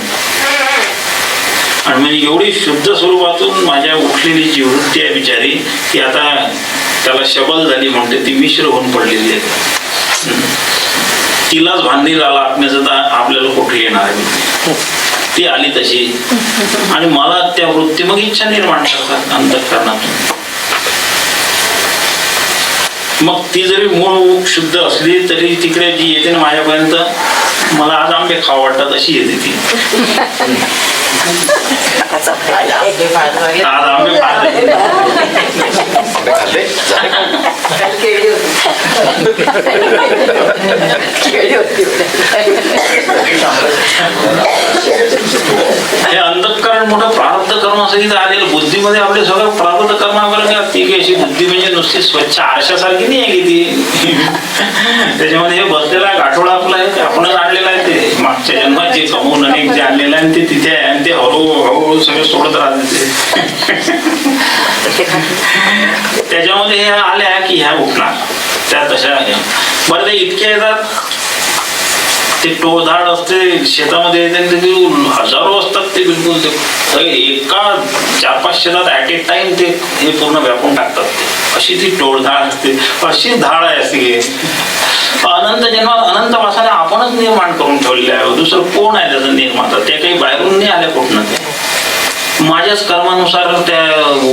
आणि म्हणजे एवढी शुद्ध स्वरूपातून माझ्या उठलेली जी वृत्ती आहे बिचारी ती आता त्याला शबल झाली म्हणते, ती मिश्र होऊन पडलेली आहे. तिलाच भांडी झाला आत्म्याचं तर आपल्याला कुठे येणार आहे. ती आली तशी आणि मला त्या वृत्ती मग इच्छा निर्माण करतात अंतःकरणातून. मग ती जरी मूळ शुद्ध असली तरी तिकडे जी येते ना माझ्यापर्यंत, मला आज आंबे खाऊ वाटतात अशी येते ती. आज आंबे हे अंतःकरण मोठं प्रारब्ध कर्म असं आलेलं. बुद्धीमध्ये आपले सगळं प्रारब्ध कर्मावर ती अशी बुद्धी म्हणजे नुसती स्वच्छ आरशासारखी नाही आहे की ती. त्याच्यामध्ये हे बसलेला गाठोडा आपला आहे, आपणच आणलेला आहे, ते मागच्या जन्मात जे कमवून अनेक जे आणलेलं आहे ते तिथे आहे, आणि ते हळूहळू सगळे सोडत राहते ते. त्याच्यामध्ये ह्या आल्या की ह्या उठणार, त्या तशा बरं. ते इतके येतात, ते टोळधाड असते शेतामध्ये, हजारो असतात ते, बिलकुल ते एका 4-5 शेतात ऍट ए टाइम ते हे पूर्ण व्यापून टाकतात. ते अशी ती टोळधाड असते, अशी धाड आहे अशी. अनंत जन्मात अनंत वासाने आपणच निर्माण करून ठेवलेले आहे. दुसरं कोण आहे त्याचं निर्माता? ते काही बाहेरून नाही आले कुठनं, ते माझ्याच कर्मानुसार त्या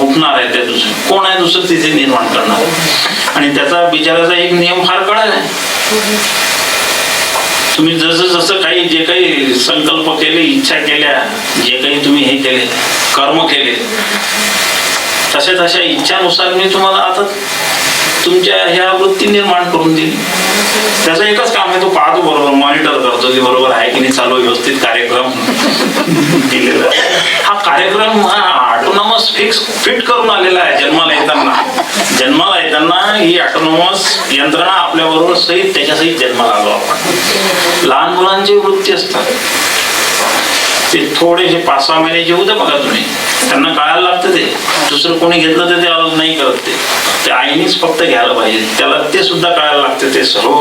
उठणार आहे. त्या दुसरं कोण आहे दुसरं तिथे निर्माण करणार? आणि त्याचा बिचाराचा एक नियम फार कळाला आहे. तुम्ही जसं जसं काही जे काही संकल्प केले, इच्छा केल्या, जे काही तुम्ही हे केले, कर्म केले, तशा तशा इच्छानुसार मी तुम्हाला आता तुमच्या ह्या वृत्ती निर्माण करून दिली. त्याचं एकच काम आहे, तो पाहतो बरोबर, मॉनिटर करतो की बरोबर आहे की नाही चालू, व्यवस्थित कार्यक्रम दिलेला. हा कार्यक्रम ऑटोनॉमस फिट करून आलेला आहे. जन्माला येताना ही ऑटोनॉमस यंत्रणा आपल्या बरोबर सहित त्याच्यासहित जन्माला आलो आपण. लहान मुलांची वृत्ती असतात, ते थोडेसे 5-6 महिने जेवू दे बघा तुम्ही, त्यांना कळायला लागतं. ते दुसरं कोणी घेतलं तर ते नाही करत, ते आईनीच फक्त घ्यायला पाहिजे. त्याला ते सुद्धा कळायला लागतं. ते सर्व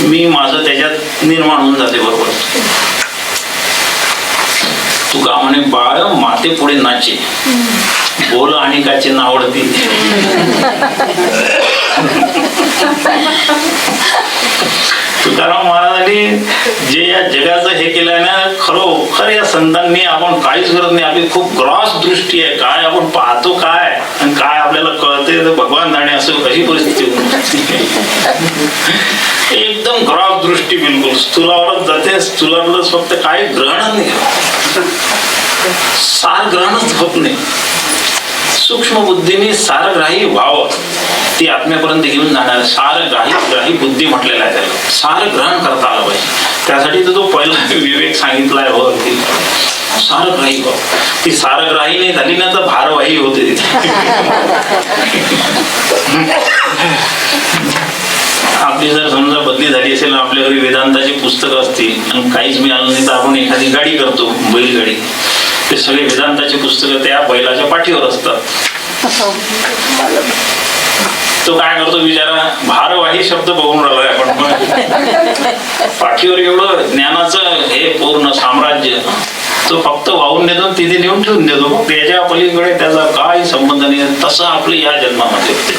मी माझं त्याच्यात निर्माण होऊन जाते बरोबर. तुका म्हणे बाळ माते पुढे नाचे, बोल आणि काचे नावडती. तुकाराम महाराजांनी जे या जगाचं हे केलंय ना, खरोखर या संतांनी आपण काहीच करत नाही. आपली खूप ग्रॉस दृष्टी आहे, काय आपण पाहतो काय आणि काय आपल्याला कळते भगवान जाणे, असं अशी परिस्थिती एकदम ग्रॉस दृष्टी, बिलकुल स्थूलावरच जाते. स्थूलावरच फक्त काही ग्रहणच नाही, सार ग्रहणच होत नाही. सूक्ष्म बुद्धीने सारग्राही व्हावं, ती आत्म्यापर्यंत घेऊन जाणार. सारग्राही बुद्धी म्हटलेला आहे त्याला, सार ग्रहण करता आलं पाहिजे. त्यासाठी तर तो पहिला विवेक सांगितलाय, हो सारग्राही व्हावं. ती सारग्राही नाही झाली ना तर भारवाही होते तिथे. आपली जर समजा बदली झाली असेल, आपल्या घरी वेदांताची पुस्तकं असतील आणि काहीच मिळालं नाही तर आपण एखादी गाडी करतो, बैलगाडी, ते सगळे वेदांताची पुस्तकं त्या बैलाच्या पाठीवर असतात. तो काय करतो बिचारा, भारवाही शब्द बघून राहिलोय आपण. पाठीवर एवढं ज्ञानाचं हे पूर्ण साम्राज्य, तो फक्त वाहून नेतो, तिथे नेऊन ठेवून देतो. त्याच्या पलीकडे त्याचा काही संबंध नाही. तसं आपलं या जन्मामध्ये होते.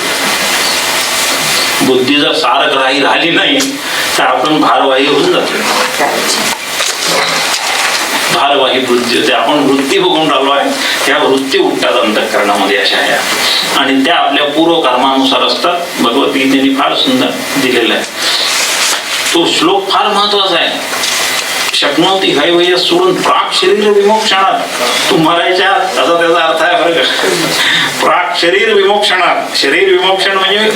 बुद्धी जर सारग्राही राहिली नाही तर आपण भारवाही होऊन जातो. भारवाही बुद्धी होते. आपण वृत्ती बघून राहिलो आहे, ह्या वृत्ती उठतात अंतःकरणामध्ये अशा ह्या, आणि त्या आपल्या पूर्व कर्मानुसार असतात. भगवद्गीतेने फार सुंदर दिलेला आहे तो श्लोक, फार महत्वाचा आहे. शक्नोती हैवय सोडून प्राक शरीर विमोक्षणात, तू मरायच्या असा त्याचा अर्थ आहे बरं का. प्राक शरीर विमोक्षणात, शरीर विमोक्षण म्हणजे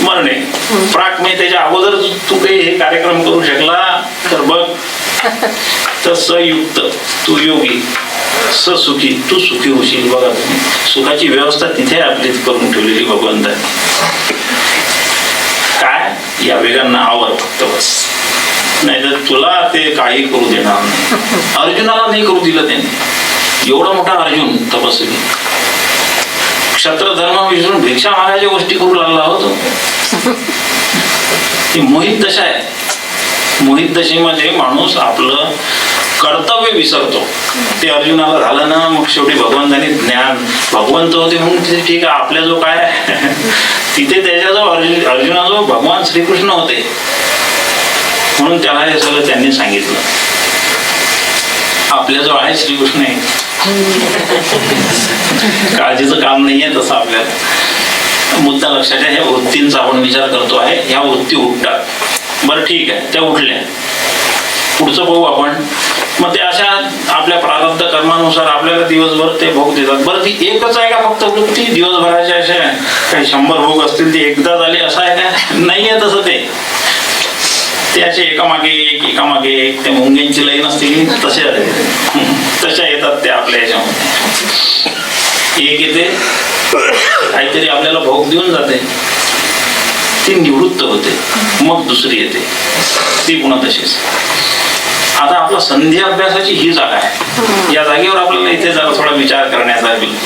मरणे. प्राक म्हणजे त्याच्या अगोदर तू काही हे कार्यक्रम करू शकला तर बघ, तर सयुक्त तू योगी, ससुखी तू सुखी होशील. बघा सुखाची व्यवस्था तिथे आपली करून ठेवलेली भगवंताने. काय या वेगांना आवर फक्त बस, नाही तर तुला ते काही करू देणार नाही. अर्जुनाला नाही करू दिलं त्याने. एवढा मोठा अर्जुन तपस्वी, क्षत्र धर्म विसरून भिक्षा मागायच्या गोष्टी करू लागला होतो. ही मोहित दशा आहे. मोहित दशेमध्ये माणूस आपलं कर्तव्य विसरतो. ते अर्जुनाला झालं ना, मग शेवटी भगवंताने ज्ञान, भगवंत होते म्हणून ठीक आहे. आपल्या जो काय तिथे त्याच्याजवळ अर्जुनाजवळ भगवान श्रीकृष्ण होते म्हणून त्याला हे सगळं त्यांनी सांगितलं. आपल्याजवळ आहे श्रीकृष्ण आहे, काळजीचं काम नाहीये तसं. आपल्याला मुद्दा लक्षात आहे. ह्या वृत्तींचा आपण विचार करतो आहे. ह्या वृत्ती उठतात. बरं ठीक आहे, त्या उठल्या, पुढचं पाहू आपण. मग ते अशा आपल्या प्रारब्ध कर्मानुसार आपल्याला दिवसभर ते भोग देतात. बरं ती एकच आहे का फक्त वृत्ती? दिवसभराच्या अशा काही 100 भोग असतील, ते एकदा झाले असं आहे का? नाही आहे तसं. ते असे एकामागे एक ते मुंग्यांची लाईन असते की तशा येतात ते आपल्या याच्यामध्ये. एक येते काहीतरी आपल्याला भोग देऊन जाते, ती निवृत्त होते, मग दुसरी येते, ती पुन्हा तशीच. आता आपला संधी अभ्यासाची ही जागा आहे. या जागेवर आपल्याला इथे जरा थोडा विचार करण्याचा आहे. बिलकुल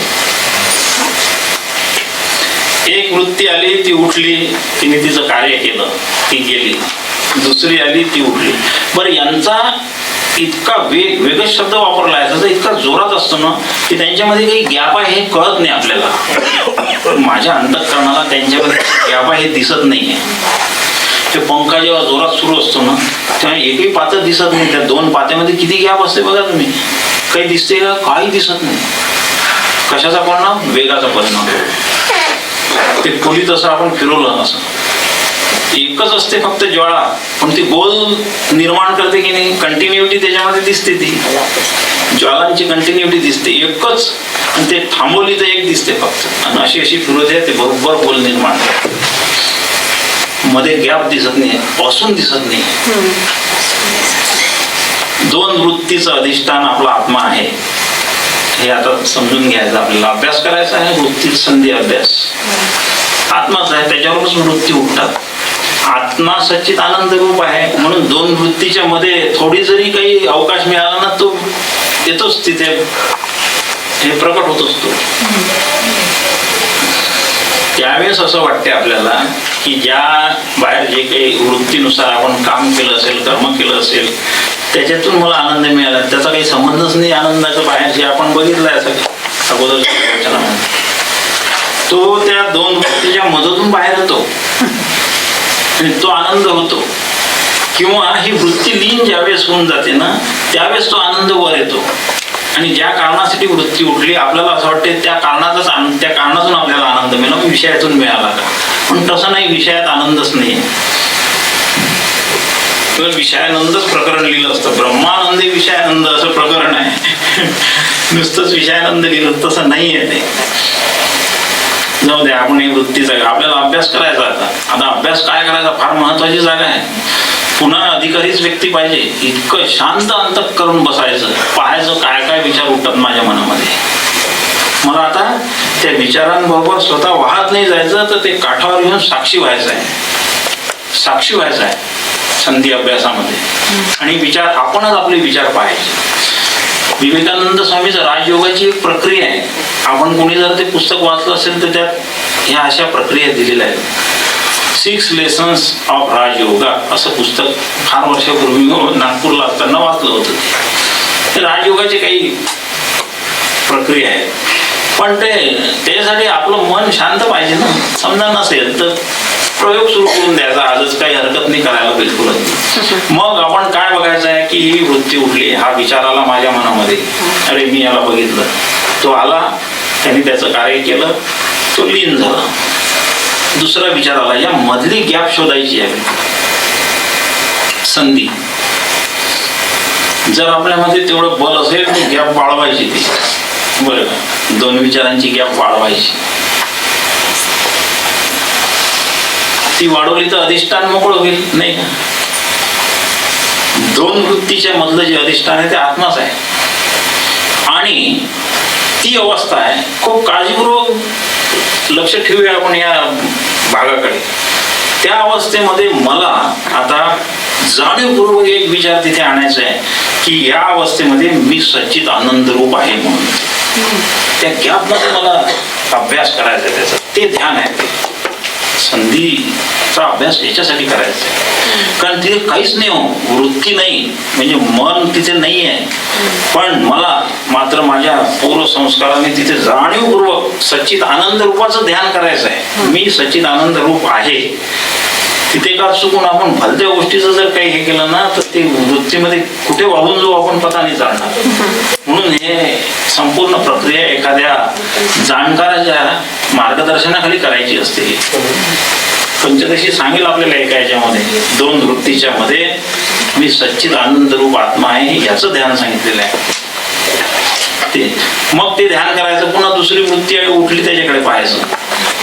एक वृत्ती आली, ती उठली, तिने तिचं कार्य केलं, ती गेली. दुसरी आली, ती उठली. बरं, यांचा इतका वेगळा शब्द वापरला आहे, त्याचा इतका जोरात असतो ना की त्यांच्यामध्ये काही गॅप आहे हे कळत नाही आपल्याला. माझ्या अंतःकरणाला त्यांच्यामध्ये गॅप आहे हे दिसत नाहीये. ते पंखा जेव्हा जोरात सुरू असतो ना तेव्हा एकही पातं दिसत नाही. त्या दोन पात्यामध्ये किती गॅप असते बघा तुम्ही. काही दिसते का? काही दिसत नाही. कशाचा परिणाम? वेगाचा परिणाम. ते खोलीत असं आपण फिरवलं असं एकच असते फक्त ज्वाळा, पण ती गोल निर्माण करते की नाही, कंटिन्युटी त्याच्यामध्ये दिसते. ती ज्वालांची कंटिन्युटी दिसते एकच, आणि ते थांबवली तर एक दिसते फक्त. आणि अशी अशी फिरवते, ते बरोबर गोल निर्माण करते. मध्ये गॅप दिसत नाही, पासून दिसत नाही. दोन वृत्तीचं अधिष्ठान आपला आत्मा आहे हे आता समजून घ्यायचं. आपल्याला अभ्यास करायचा आहे, वृत्ती संधी अभ्यास. आत्माच आहे, त्याच्यावरच वृत्ती उठतात. आत्मा सच्चित आनंद रूप आहे, म्हणून दोन वृत्तीच्या मध्ये थोडी जरी काही अवकाश मिळाला ना, तो येतोच तिथे, हे प्रकट होत असतो. त्यावेळेस असं वाटते आपल्याला की ज्या बाहेर जे काही वृत्तीनुसार आपण काम केलं असेल, कर्म केलं असेल, त्याच्यातून मला आनंद मिळाला. त्याचा काही संबंधच नाही आनंदाचा बाहेरशी. आपण बघितलं आहे सगळं अगोदरच्या वचनामध्ये. तो त्या दोन वृत्तीच्या मधून बाहेर येतो आणि तो आनंद होतो. किंवा ही वृत्ती लीन ज्यावेळेस होऊन जाते ना, त्यावेळेस तो आनंद वर येतो. आणि ज्या कारणासाठी वृत्ती उठली, आपल्याला असं वाटते त्या कारणातून आपल्याला आनंद मिळाला, विषयातून मिळाला का? पण तसं नाही, विषयात आनंदच नाही. केवळ विषयानंदच प्रकरण लिहिलं असतं. ब्रह्मानंदी विषयानंद असं प्रकरण आहे. नुसतंच विषयानंद लिहिलं तसं नाही आहे ते. जाऊ द्या, आपण ही वृत्तीचा आपल्याला अभ्यास करायचा. आता अभ्यास काय करायचा, फार महत्वाची जागा आहे. पुन्हा अधिकारीच व्यक्ती पाहिजे. इतकं शांत अंतक करून बसायचं, पाहायचं काय काय विचार उठतात माझ्या मनामध्ये. मला आता त्या विचारांबरोबर स्वतः वाहत नाही जायचं, तर ते काठावर घेऊन साक्षी व्हायचं आहे संधी अभ्यासामध्ये. आणि विचार आपणच आपले विचार पाहायचे. विवेकानंद स्वामीचं राजयोगाची एक प्रक्रिया आहे. आपण कोणी जर ते पुस्तक वाचलं असेल तर त्यात ह्या अशा प्रक्रिया दिलेल्या आहेत. 6 लेसन्स ऑफ राजयोगा असं पुस्तक फार वर्षापूर्वी नागपूरला असताना वाचलं होतं. ते राजयोगाची काही प्रक्रिया आहे. पण त्याच्यासाठी आपलं मन शांत पाहिजे ना. समजा नसेल तर प्रयोग सुरू करून द्यायचा. आजच काही हरकत नाही करायला बिलकुलच. मग आपण काय बघायचं आहे की ही वृत्ती उठली, हा विचार आला माझ्या मनामध्ये, अरे मी याला बघितलं, तो आला, त्यांनी त्याचं कार्य केलं, तो लीन झाला. दुसरा विचार आला, या मधली गॅप शोधायची आहे, संधी. जर आपल्यामध्ये तेवढं बल असेल तर गॅप वाढवायची ती, बरं का, दोन विचारांची गॅप वाढवायची. ती वाढवली तर अधिष्ठान मोकळं होईल, नाही का? दोन वृत्तीच्या मधलं जे अधिष्ठान आहे ते आत्माच आहे. आणि ती अवस्था आहे, खूप काळजीपूर्वक लक्ष ठेवूया आपण या भागाकडे. त्या अवस्थेमध्ये मला आता जाणीवपूर्वक एक विचार तिथे आणायचा आहे की या अवस्थेमध्ये मी सच्चित आनंद रूप आहे म्हणून. त्या गॅपमध्ये मला अभ्यास करायचा आहे, त्याचा ते ध्यान आहे. संधीचा अभ्यास याच्यासाठी करायचा आहे, कारण तिथे काहीच नाही हो, वृत्ती नाही, म्हणजे मन तिथे नाही आहे. पण मला मात्र माझ्या पूर्व संस्काराने तिथे जाणीवपूर्वक सच्चित आनंद रूपाचं ध्यान करायचं आहे. मी सच्चित आनंद रूप आहे. तिथे का चुकून आपण भलत्या गोष्टीचं जर काही हे केलं ना, तर ते वृत्तीमध्ये कुठे वाहून जाऊ आपण पता नाही चालणार. म्हणून हे संपूर्ण प्रक्रिया एखाद्या जाणकाराच्या मार्गदर्शनाखाली करायची असते. पंचदशी सांगेल आपल्याला एका याच्यामध्ये, दोन वृत्तीच्या मध्ये मी सच्चित आनंद रूप आत्मा आहे याचं ध्यान सांगितलेलं आहे. ते मग ते ध्यान करायचं, पुन्हा दुसरी वृत्ती उठली त्याच्याकडे पाहायचं.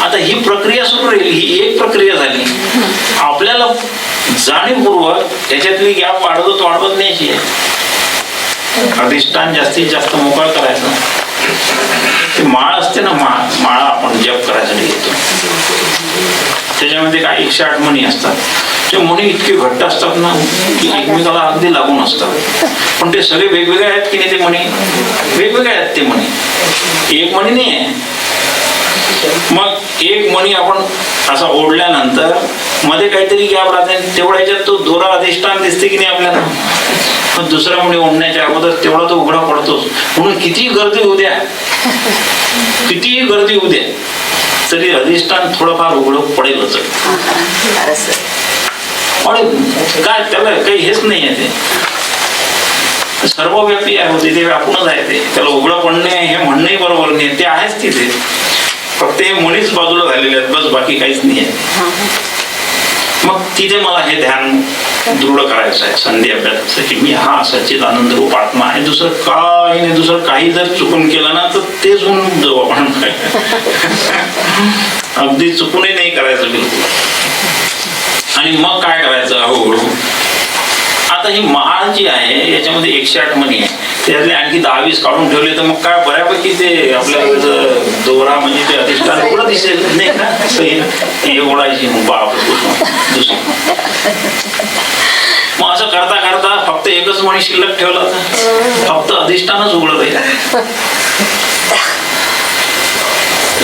आता ही प्रक्रिया सुरू राहील. ही एक प्रक्रिया झाली. आपल्याला जाणीवपूर्वक याच्यातली गॅप वाढवत न्यायची आहे. अधिष्ठान जास्तीत जास्त मोकळं करायचं. ती माळ असते ना, माळा आपण जप करायसाठी घेतो, त्याच्यामध्ये काय 108 मणी असतात. ते मणी इतके घट्ट असतात ना की एकमेकाला अगदी लागून असतात, पण ते सगळे वेगवेगळे आहेत की नाही, ते मणी वेगवेगळे आहेत. ते मणी एक मणी नाही आहे. मग एक मणी आपण असा ओढल्यानंतर मध्ये काहीतरी गॅप राहते, तेवढ्या ह्याच्यात तो दोरा अधिष्ठान दिसते की नाही आपल्याला. पण दुसरा मणी ओढण्याच्या अगोदर तेवढा तो उघडा पडतोच. म्हणून कितीही गर्दी होऊ द्या, कितीही गर्दी होऊ द्या, तरी अधिष्ठान थोडंफार उघडं पडेलच. काय त्याला काही हेच नाही आहे, ते सर्वव्यापी आहे, होते ते व्यापूनच आहे. ते त्याला उघडं पडणे हे म्हणणंही बरोबर नाही, ते आहेच तिथे, फक्त हे मणीच बाजूला झालेले आहेत, बस, बाकी काहीच नाही आहे. मग तिथे मला हे ध्यान दृढ करायचं आहे, संधी अभ्यासाचं, की मी हा सच्चिदानंद रूप आत्मा आहे, दुसरं काही नाही. दुसरं काही जर चुकून केलं ना तर तेच होऊन जाऊ आपण. अगदी चुकूनही नाही करायचं बिलकुल. आणि मग काय करायचं, हळूहळू आता ही महाल जी आहे याच्यामध्ये 108 मणी आहे, त्यातले आणखी 10-20 काढून ठेवले तर मग काय बऱ्यापैकी ते आपल्याला दोरा म्हणजे ते अधिष्ठान एवढं दिसेल नाही का. हे ओढायची बाप दुसरी. मग असं करता करता फक्त एकच मणी शिल्लक ठेवला होता, फक्त अधिष्ठानच उघडं राहिलं.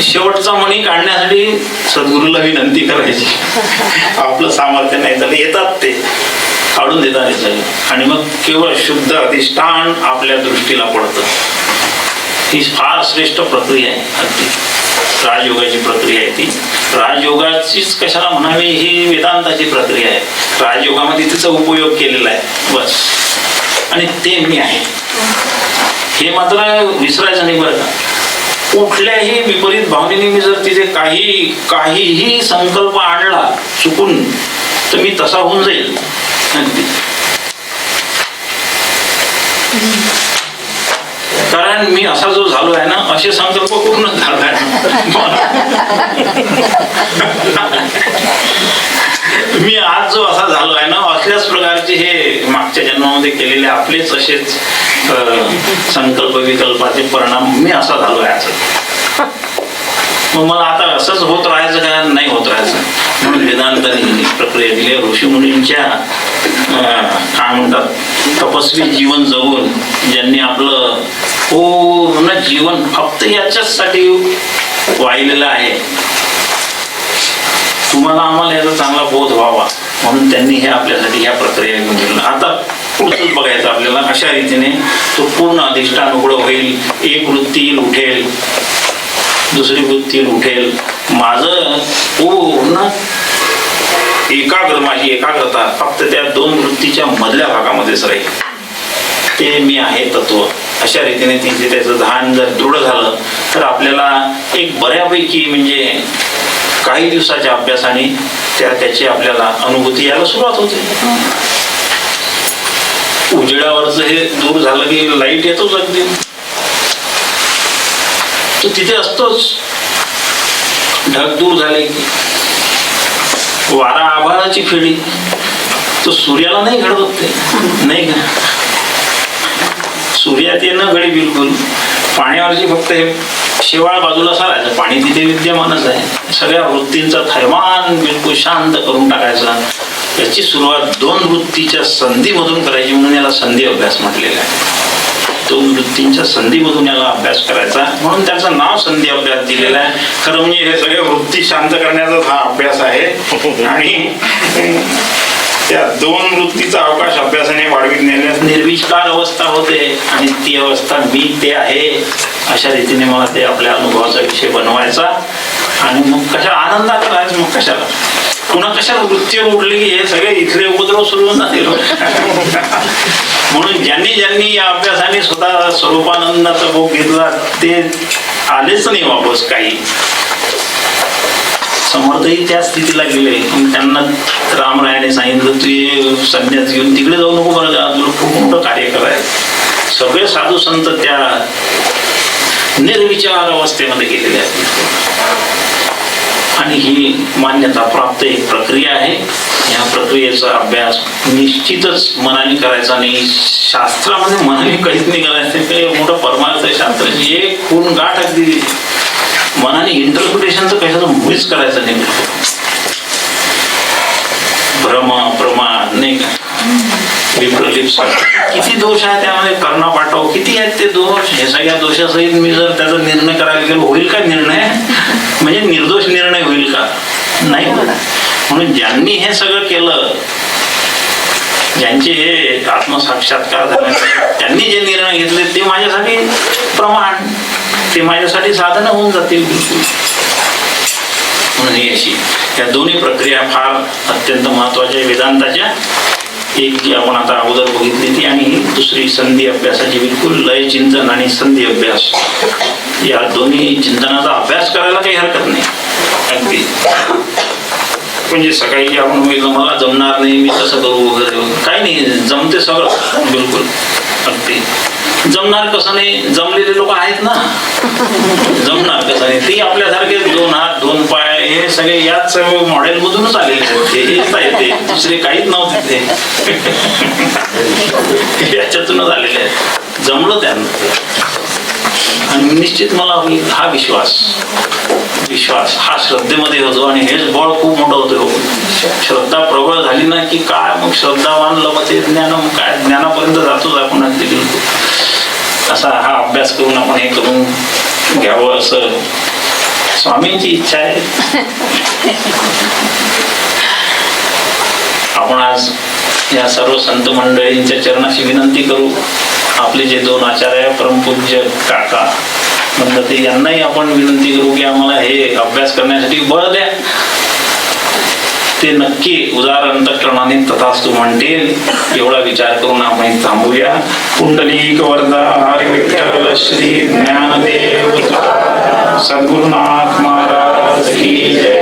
शेवटचा मणी काढण्यासाठी सद्गुरूला विनंती करायची, आपलं सामर्थ्य नाही झालं, येतात ते काढून देतात. आणि मग केवळ शुद्ध अधिष्ठान आपल्या दृष्टीला पडतं. ही फार श्रेष्ठ प्रक्रिया आहे, अगदी राजयोगाची प्रक्रिया आहे. ती राजयोगाचीच कशाला म्हणावी, ही वेदांताची प्रक्रिया आहे. राजयोगामध्ये तिचा उपयोग केलेला आहे बस. आणि ते मी आहे हे मात्र विसरायचं नाही बरं का. कुठल्याही विपरीत भावनेने मी जर तिथे काहीही संकल्प आणला चुकून तर मी तसा होऊन जाईल. कारण मी असा जो झालो आहे ना, असे संकल्प पूर्ण झालाय. मी आज जो असा झालो आहे ना, असल्याच प्रकारचे हे मागच्या जन्मामध्ये केलेले आपलेच असेच संकल्प विकल्पाचे परिणाम मी असा झालो आहे आज. मग मला आता असंच होत राहायचं का, नाही होत राहायचं. म्हणून वेदांताने प्रक्रिया दिली. ऋषी मुनींच्या काय म्हणतात तपस्वी जीवन जगून ज्यांनी आपलं पूर्ण जीवन फक्त याच्याचसाठी वाहिलेलं आहे, तुम्हाला आम्हाला याचा चांगला बोध व्हावा म्हणून त्यांनी हे आपल्यासाठी ह्या प्रक्रिया घेऊन दिलं. आता पुढचंच बघायचं आपल्याला. अशा रीतीने तो पूर्ण अधिष्ठान उघडं होईल. एक वृत्ती उठेल, दुसरी वृत्ती उठेल. माझं पूर्ण माझी एकाग्रता फक्त त्या 2 वृत्तीच्या मधल्या भागामध्येच राहील. ते मी आहे तत्व. अशा रीतीने तिथे त्याचं ध्यान जर दृढ झालं तर आपल्याला एक बऱ्यापैकी म्हणजे काही दिवसाच्या अभ्यासाने त्याची आपल्याला अनुभूती यायला सुरुवात होते. उजेडावरच हे दूर झालं की लाईट येतोच अगदी, तो तिथे असतोच. ढग दूर झाले की वारा आभाळाची फेडी, तो सूर्याला नाही घडवत ते, नाही का. सूर्यात येणं घडी बिलकुल. पाण्यावरची फक्त हे शेवाळ बाजूला सारायचं, पाणी तिथे विद्यमानच आहे. सगळ्या वृत्तींचा थैमान बिलकुल शांत करून टाकायचा. याची सुरुवात 2 वृत्तीच्या संधीमधून करायची, म्हणून याला संधी अभ्यास म्हटलेला आहे. 2 वृत्तींच्या संधीमधून याला अभ्यास करायचा, म्हणून त्याचं नाव संधी अभ्यास दिलेलं आहे. खरं म्हणजे हे सगळे वृत्ती शांत करण्याचा हा अभ्यास आहे. आणि त्या 2 वृत्तीचा अवकाश अभ्यासाने वाढवीत नेल्यास निर्विकार अवस्था होते, आणि ती अवस्था मी ते आहे अशा रीतीने मला ते आपल्या अनुभवाचा विषय बनवायचा. आणि मग कशा आनंदात राहायचं, मग कशाला पुन्हा कशाला वृत्तीवर उठली की हे सगळे इथले उपद्रव सुरू होऊन जातील. म्हणून ज्यांनी या अभ्यासाने स्वतः स्वरूपानंदाचा भोग घेतला ते आलेच नाही वापस. काही समर्थही त्या स्थितीला गेले. त्यांना रामरायाने सांगितलं तू संन्यास घेऊन तिकडे जाऊ नको बरं का, तुला खूप मोठं कार्य करायचं. सगळे साधू संत त्या निर्विचार अवस्थेमध्ये गेलेले आहेत. आणि ही मान्यता प्राप्त एक प्रक्रिया आहे. या प्रक्रियेचा अभ्यास निश्चितच मनाने करायचा नाही. शास्त्रामध्ये मनाने काहीच नाही करायचं. ते मोठं परमार्थ आहे शास्त्राची एक पूर्ण गाठ अगदी. मनाने इंटरप्रिटेशनचं कशाचं मुळीच करायचं नाही. भ्रम प्रमाण नाही का, विप्रलिप्स किती दोष आहे त्यामध्ये, करणा पाठव किती आहेत ते दोष. हे सगळ्या दोषासहित मी जर त्याचा निर्णय करायला गेलो होईल का निर्णय, म्हणजे निर्दोष निर्णय होईल का, नाही होणार. म्हणून ज्यांनी हे सगळं केलं, ज्यांचे हे आत्मसाक्षात्कार झाले, त्यांनी जे निर्णय घेतले ते माझ्यासाठी प्रमाण, ते माझ्यासाठी साधनं होऊन जातील बिलकुल. म्हणून ही अशी या दोन्ही प्रक्रिया फार अत्यंत महत्वाच्या वेदांताच्या. एक जी आपण आता अगोदर बघितली ती, आणि ही दुसरी संधी अभ्यासाची बिलकुल लय चिंतन आणि संधी अभ्यास. या दोन्ही चिंतनाचा अभ्यास करायला काही हरकत नाही अगदी. म्हणजे सकाळी आपण बघितलं मला जमणार नाही, मी कसं करू वगैरे, काही नाही, जमते सगळं बिलकुल अगदी. जमणार कसं नाही, जमलेले लोक आहेत ना. जमणार कसं नाही, ती आपल्यासारखे 2 हात 2 पाय हे सगळे याच मॉडेल मधूनच आलेले आहेत. ते येता येते, दुसरे काहीच नव्हते ते याच्यातूनच आलेले आहेत. जमलं त्यांना आणि निश्चित मला होईल हा विश्वास हा श्रद्धेमध्ये होतो. आणि हेच बळ खूप मोठं होतं. श्रद्धा प्रबळ झाली ना की काय मग श्रद्धावान लभते ज्ञान, काय ज्ञानापर्यंत जातोच आपण अगदी बिलकुल. असा हा अभ्यास करून आपण हे करून घ्यावं असं स्वामींची इच्छा आहे. आपण आज या सर्व संत मंडळींच्या चरणाशी विनंती करू. आपले जे 2 आचार्य परमपूज्य काका म्हणतात ते, यांनाही आपण विनंती करू की आम्हाला हे अभ्यास करण्यासाठी बळ द्या. ते नक्की उदार अंतःकरणाने तथास्तु म्हणतील एवढा विचार करून आपण थांबूया. पुंडलिक वरदा हरी विठ्ठल श्री ज्ञानदेव सद्गुरुनाथ महाराज की जय.